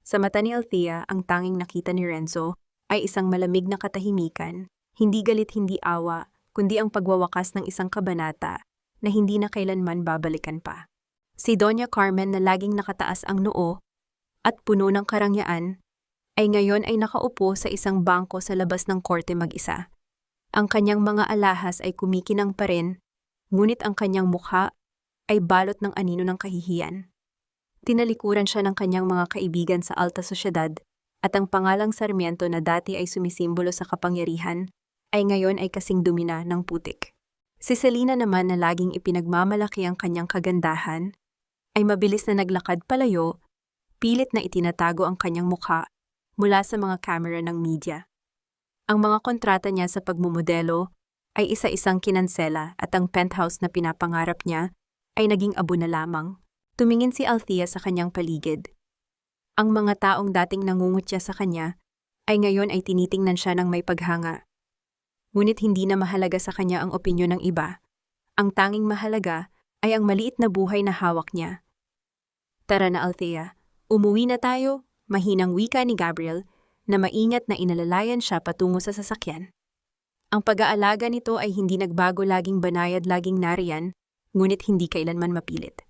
Sa mata ni Althea, ang tanging nakita ni Renzo ay isang malamig na katahimikan, hindi galit, hindi awa, kundi ang pagwawakas ng isang kabanata na hindi na kailanman babalikan pa. Si Doña Carmen na laging nakataas ang noo at puno ng karangyaan, ay ngayon ay nakaupo sa isang bangko sa labas ng korte mag-isa. Ang kanyang mga alahas ay kumikinang pa rin, ngunit ang kanyang mukha ay balot ng anino ng kahihiyan. Tinalikuran siya ng kanyang mga kaibigan sa alta sosyedad, at ang pangalang Sarmiento na dati ay sumisimbolo sa kapangyarihan, ay ngayon ay kasing dumi na ng putik. Si Selena naman na laging ipinagmamalaki ang kanyang kagandahan, ay mabilis na naglakad palayo, pilit na itinatago ang kanyang mukha mula sa mga kamera ng media. Ang mga kontrata niya sa pagmumodelo ay isa-isang kinansela at ang penthouse na pinapangarap niya ay naging abo na lamang. Tumingin si Althea sa kanyang paligid. Ang mga taong dating nangungutya sa kanya ay ngayon ay tinitingnan siya ng may paghanga. Ngunit hindi na mahalaga sa kanya ang opinyon ng iba. Ang tanging mahalaga ay ang maliit na buhay na hawak niya. Tara na, Althea, umuwi na tayo, mahinang wika ni Gabriel na maingat na inalalayan siya patungo sa sasakyan. Ang pag-aalaga nito ay hindi nagbago, laging banayad, laging nariyan, ngunit hindi kailanman mapilit.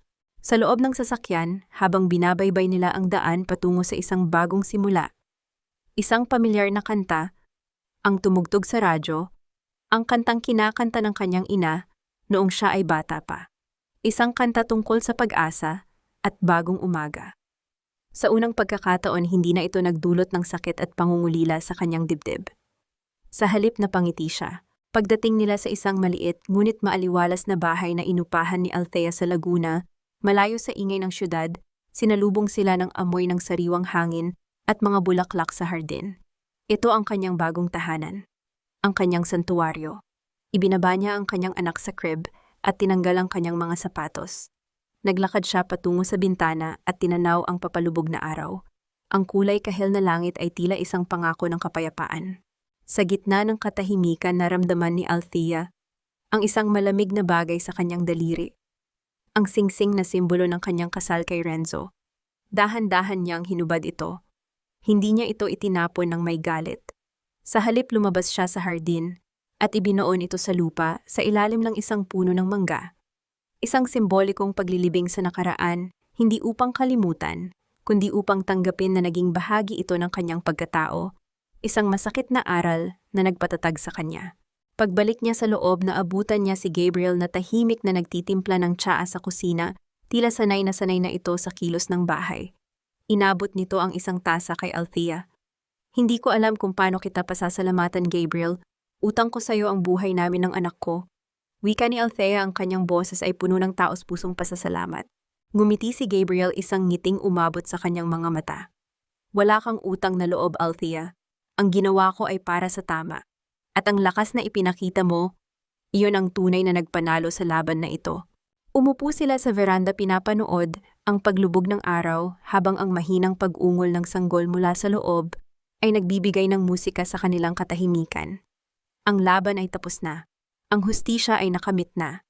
Sa loob ng sasakyan, habang binabaybay nila ang daan patungo sa isang bagong simula, Isang pamilyar na kanta, ang tumugtog sa radyo, ang kantang kinakanta ng kanyang ina noong siya ay bata pa. Isang kanta tungkol sa pag-asa at bagong umaga. Sa unang pagkakataon, hindi na ito nagdulot ng sakit at pangungulila sa kanyang dibdib. Sa halip na pangiti siya, pagdating nila sa isang maliit ngunit maaliwalas na bahay na inupahan ni Althea sa Laguna, malayo sa ingay ng syudad, sinalubong sila ng amoy ng sariwang hangin at mga bulaklak sa hardin. Ito ang kanyang bagong tahanan, ang kanyang santuwaryo. Ibinaba niya ang kanyang anak sa crib at tinanggal ang kanyang mga sapatos. Naglakad siya patungo sa bintana at tinanaw ang papalubog na araw. Ang kulay kahel na langit ay tila isang pangako ng kapayapaan. Sa gitna ng katahimikan, naramdaman ni Althea ang isang malamig na bagay sa kanyang daliri. Ang singsing na simbolo ng kanyang kasal kay Renzo. Dahan-dahan niyang hinubad ito. Hindi niya ito itinapon ng may galit. Sa halip, lumabas siya sa hardin at ibinuon ito sa lupa sa ilalim ng isang puno ng mangga. Isang simbolikong paglilibing sa nakaraan, hindi upang kalimutan, kundi upang tanggapin na naging bahagi ito ng kanyang pagkatao, isang masakit na aral na nagpatatag sa kanya. Pagbalik niya sa loob, naabutan niya si Gabriel na tahimik na nagtitimpla ng tsaa sa kusina, tila sanay na ito sa kilos ng bahay. Inabot nito ang isang tasa kay Althea. Hindi ko alam kung paano kita pasasalamatan, Gabriel. Utang ko sa'yo ang buhay namin ng anak ko. Wika ni Althea, ang kanyang boses ay puno ng taos-pusong pasasalamat. Ngumiti si Gabriel, isang ngiting umabot sa kanyang mga mata. Wala kang utang na loob, Althea. Ang ginawa ko ay para sa tama. At ang lakas na ipinakita mo, iyon ang tunay na nagpanalo sa laban na ito. Umupo sila sa veranda, pinapanood ang paglubog ng araw habang ang mahinang pag-ungol ng sanggol mula sa loob ay nagbibigay ng musika sa kanilang katahimikan. Ang laban ay tapos na. Ang hustisya ay nakamit na.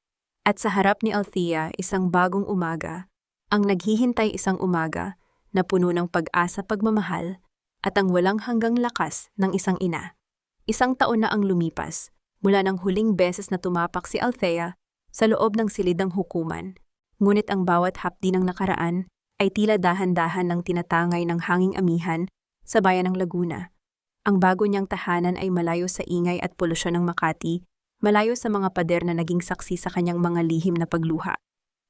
At sa harap ni Althea, isang bagong umaga, ang naghihintay, isang umaga na puno ng pag-asa, pagmamahal at ang walang hanggang lakas ng isang ina. Isang taon na ang lumipas mula nang huling beses na tumapak si Althea sa loob ng silid ng hukuman, ngunit ang bawat hapdi ng nakaraan ay tila dahan-dahan ng tinatangay ng hanging amihan sa bayan ng Laguna. Ang bago niyang tahanan ay malayo sa ingay at polusyon ng Makati, malayo sa mga pader na naging saksi sa kanyang mga lihim na pagluha.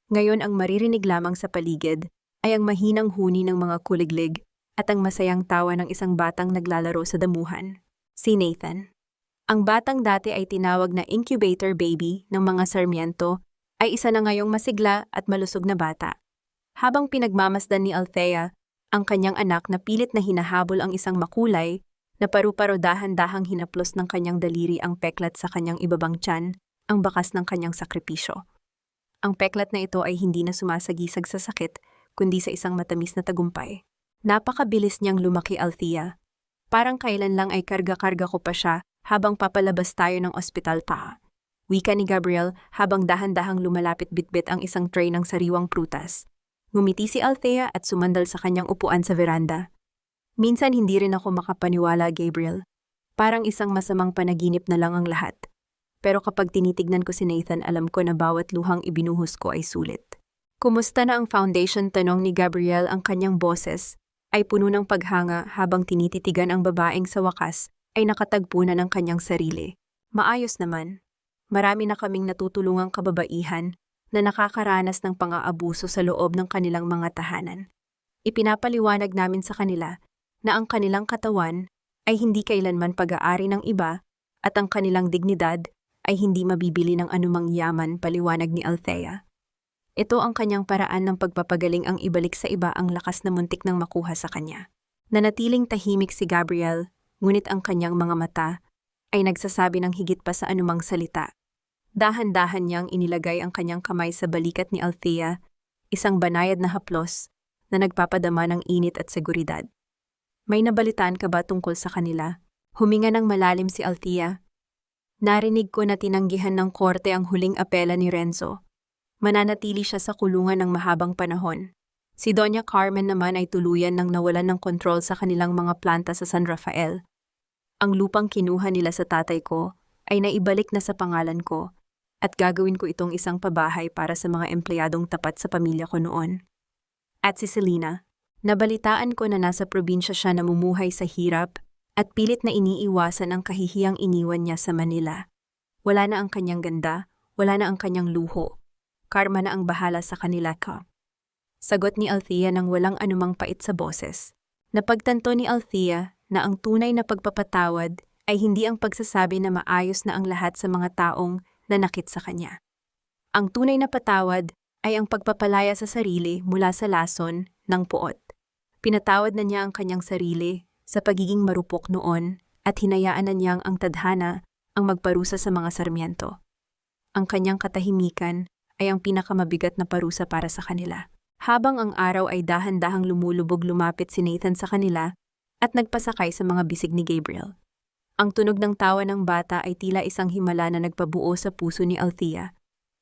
Ngayon, ang maririnig lamang sa paligid ay ang mahinang huni ng mga kuliglig at ang masayang tawa ng isang batang naglalaro sa damuhan. Si Nathan. Ang batang dati ay tinawag na incubator baby ng mga Sarmiento ay isa na ngayong masigla at malusog na bata. Habang pinagmamasdan ni Althea ang kanyang anak na pilit na hinahabol ang isang makulay, na paru-paro, dahan-dahang hinaplos ng kanyang daliri ang peklat sa kanyang ibabang tiyan, ang bakas ng kanyang sakripisyo. Ang peklat na ito ay hindi na sumasagisag sa sakit, kundi sa isang matamis na tagumpay. Napakabilis niyang lumaki, Althea. Parang kailan lang ay karga-karga ko pa siya habang papalabas tayo ng ospital pa. Wika ni Gabriel habang dahan-dahang lumalapit bitbit ang isang tray ng sariwang prutas. Ngumiti si Althea at sumandal sa kanyang upuan sa veranda. Minsan hindi rin ako makapaniwala, Gabriel. Parang isang masamang panaginip na lang ang lahat. Pero kapag tinitignan ko si Nathan, alam ko na bawat luhang ibinuhos ko ay sulit. Kumusta na ang foundation? Tanong ni Gabriel, ang kanyang boses ay puno ng paghanga habang tinititigan ang babaeng sa wakas ay nakatagpo na ng kanyang sarili. Maayos naman. Marami na kaming natutulungang kababaihan na nakakaranas ng pang-aabuso sa loob ng kanilang mga tahanan. Ipinapaliwanag namin sa kanila na ang kanilang katawan ay hindi kailanman pag-aari ng iba at ang kanilang dignidad ay hindi mabibili ng anumang yaman, paliwanag ni Althea. Ito ang kanyang paraan ng pagpapagaling, ang ibalik sa iba ang lakas na muntik nang makuha sa kanya. Nanatiling tahimik si Gabriel, ngunit ang kanyang mga mata ay nagsasabi ng higit pa sa anumang salita. Dahan-dahan niyang inilagay ang kanyang kamay sa balikat ni Althea, isang banayad na haplos na nagpapadama ng init at seguridad. May nabalitaan ka ba tungkol sa kanila? Huminga ng malalim si Althea. Narinig ko na tinanggihan ng korte ang huling apela ni Renzo. Mananatili siya sa kulungan ng mahabang panahon. Si Doña Carmen naman ay tuluyan nang nawalan ng kontrol sa kanilang mga planta sa San Rafael. Ang lupang kinuha nila sa tatay ko ay naibalik na sa pangalan ko at gagawin ko itong isang pabahay para sa mga empleyadong tapat sa pamilya ko noon. At si Selena, nabalitaan ko na nasa probinsya siya namumuhay sa hirap at pilit na iniiwasan ang kahihiyang iniwan niya sa Manila. Wala na ang kanyang ganda, wala na ang kanyang luho. Karma na ang bahala sa kanila ka. Sagot ni Althea nang walang anumang pait sa boses. Napagtanto ni Althea na ang tunay na pagpapatawad ay hindi ang pagsasabi na maayos na ang lahat sa mga taong nanakit sa kanya. Ang tunay na patawad ay ang pagpapalaya sa sarili mula sa lason ng puot. Pinatawad na niya ang kanyang sarili sa pagiging marupok noon at hinayaan na niyang ang tadhana ang magparusa sa mga Sarmiento. Ang kanyang katahimikan ay ang pinakamabigat na parusa para sa kanila. Habang ang araw ay dahan-dahang lumulubog, lumapit si Nathan sa kanila at nagpasakay sa mga bisig ni Gabriel. Ang tunog ng tawa ng bata ay tila isang himala na nagpabuo sa puso ni Althea.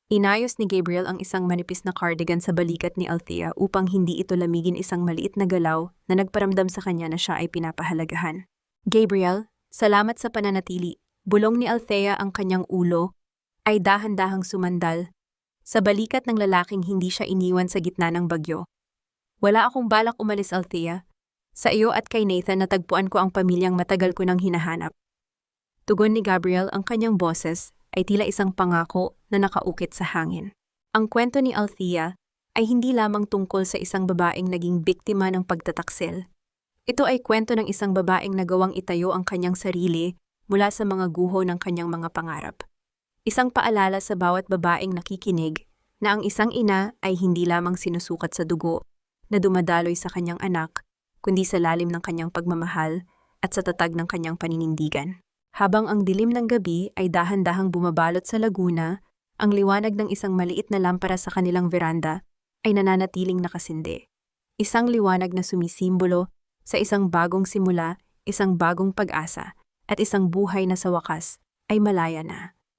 Inayos ni Gabriel ang isang manipis na cardigan sa balikat ni Althea upang hindi ito lamigin isang maliit na galaw na nagparamdam sa kanya na siya ay pinapahalagahan. Gabriel, salamat sa pananatili. Bulong ni Althea, ang kanyang ulo ay dahan-dahang sumandal sa balikat ng lalaking hindi siya iniwan sa gitna ng bagyo. Wala akong balak umalis, Althea. Sa iyo at kay Nathan natagpuan ko ang pamilyang matagal ko nang hinahanap. Tugon ni Gabriel, ang kanyang boses ay tila isang pangako na nakaukit sa hangin. Ang kwento ni Althea ay hindi lamang tungkol sa isang babaeng naging biktima ng pagtataksil. Ito ay kwento ng isang babaeng nagawang itayo ang kanyang sarili mula sa mga guho ng kanyang mga pangarap. Isang paalala sa bawat babaeng nakikinig na ang isang ina ay hindi lamang sinusukat sa dugo na dumadaloy sa kanyang anak, kundi sa lalim ng kanyang pagmamahal at sa tatag ng kanyang paninindigan. Habang ang dilim ng gabi ay dahan-dahang bumabalot sa laguna, ang liwanag ng isang maliit na lampara sa kanilang veranda ay nananatiling nakasindi. Isang liwanag na sumisimbolo sa isang bagong simula, isang bagong pag-asa, at isang buhay na sa wakas ay malaya na.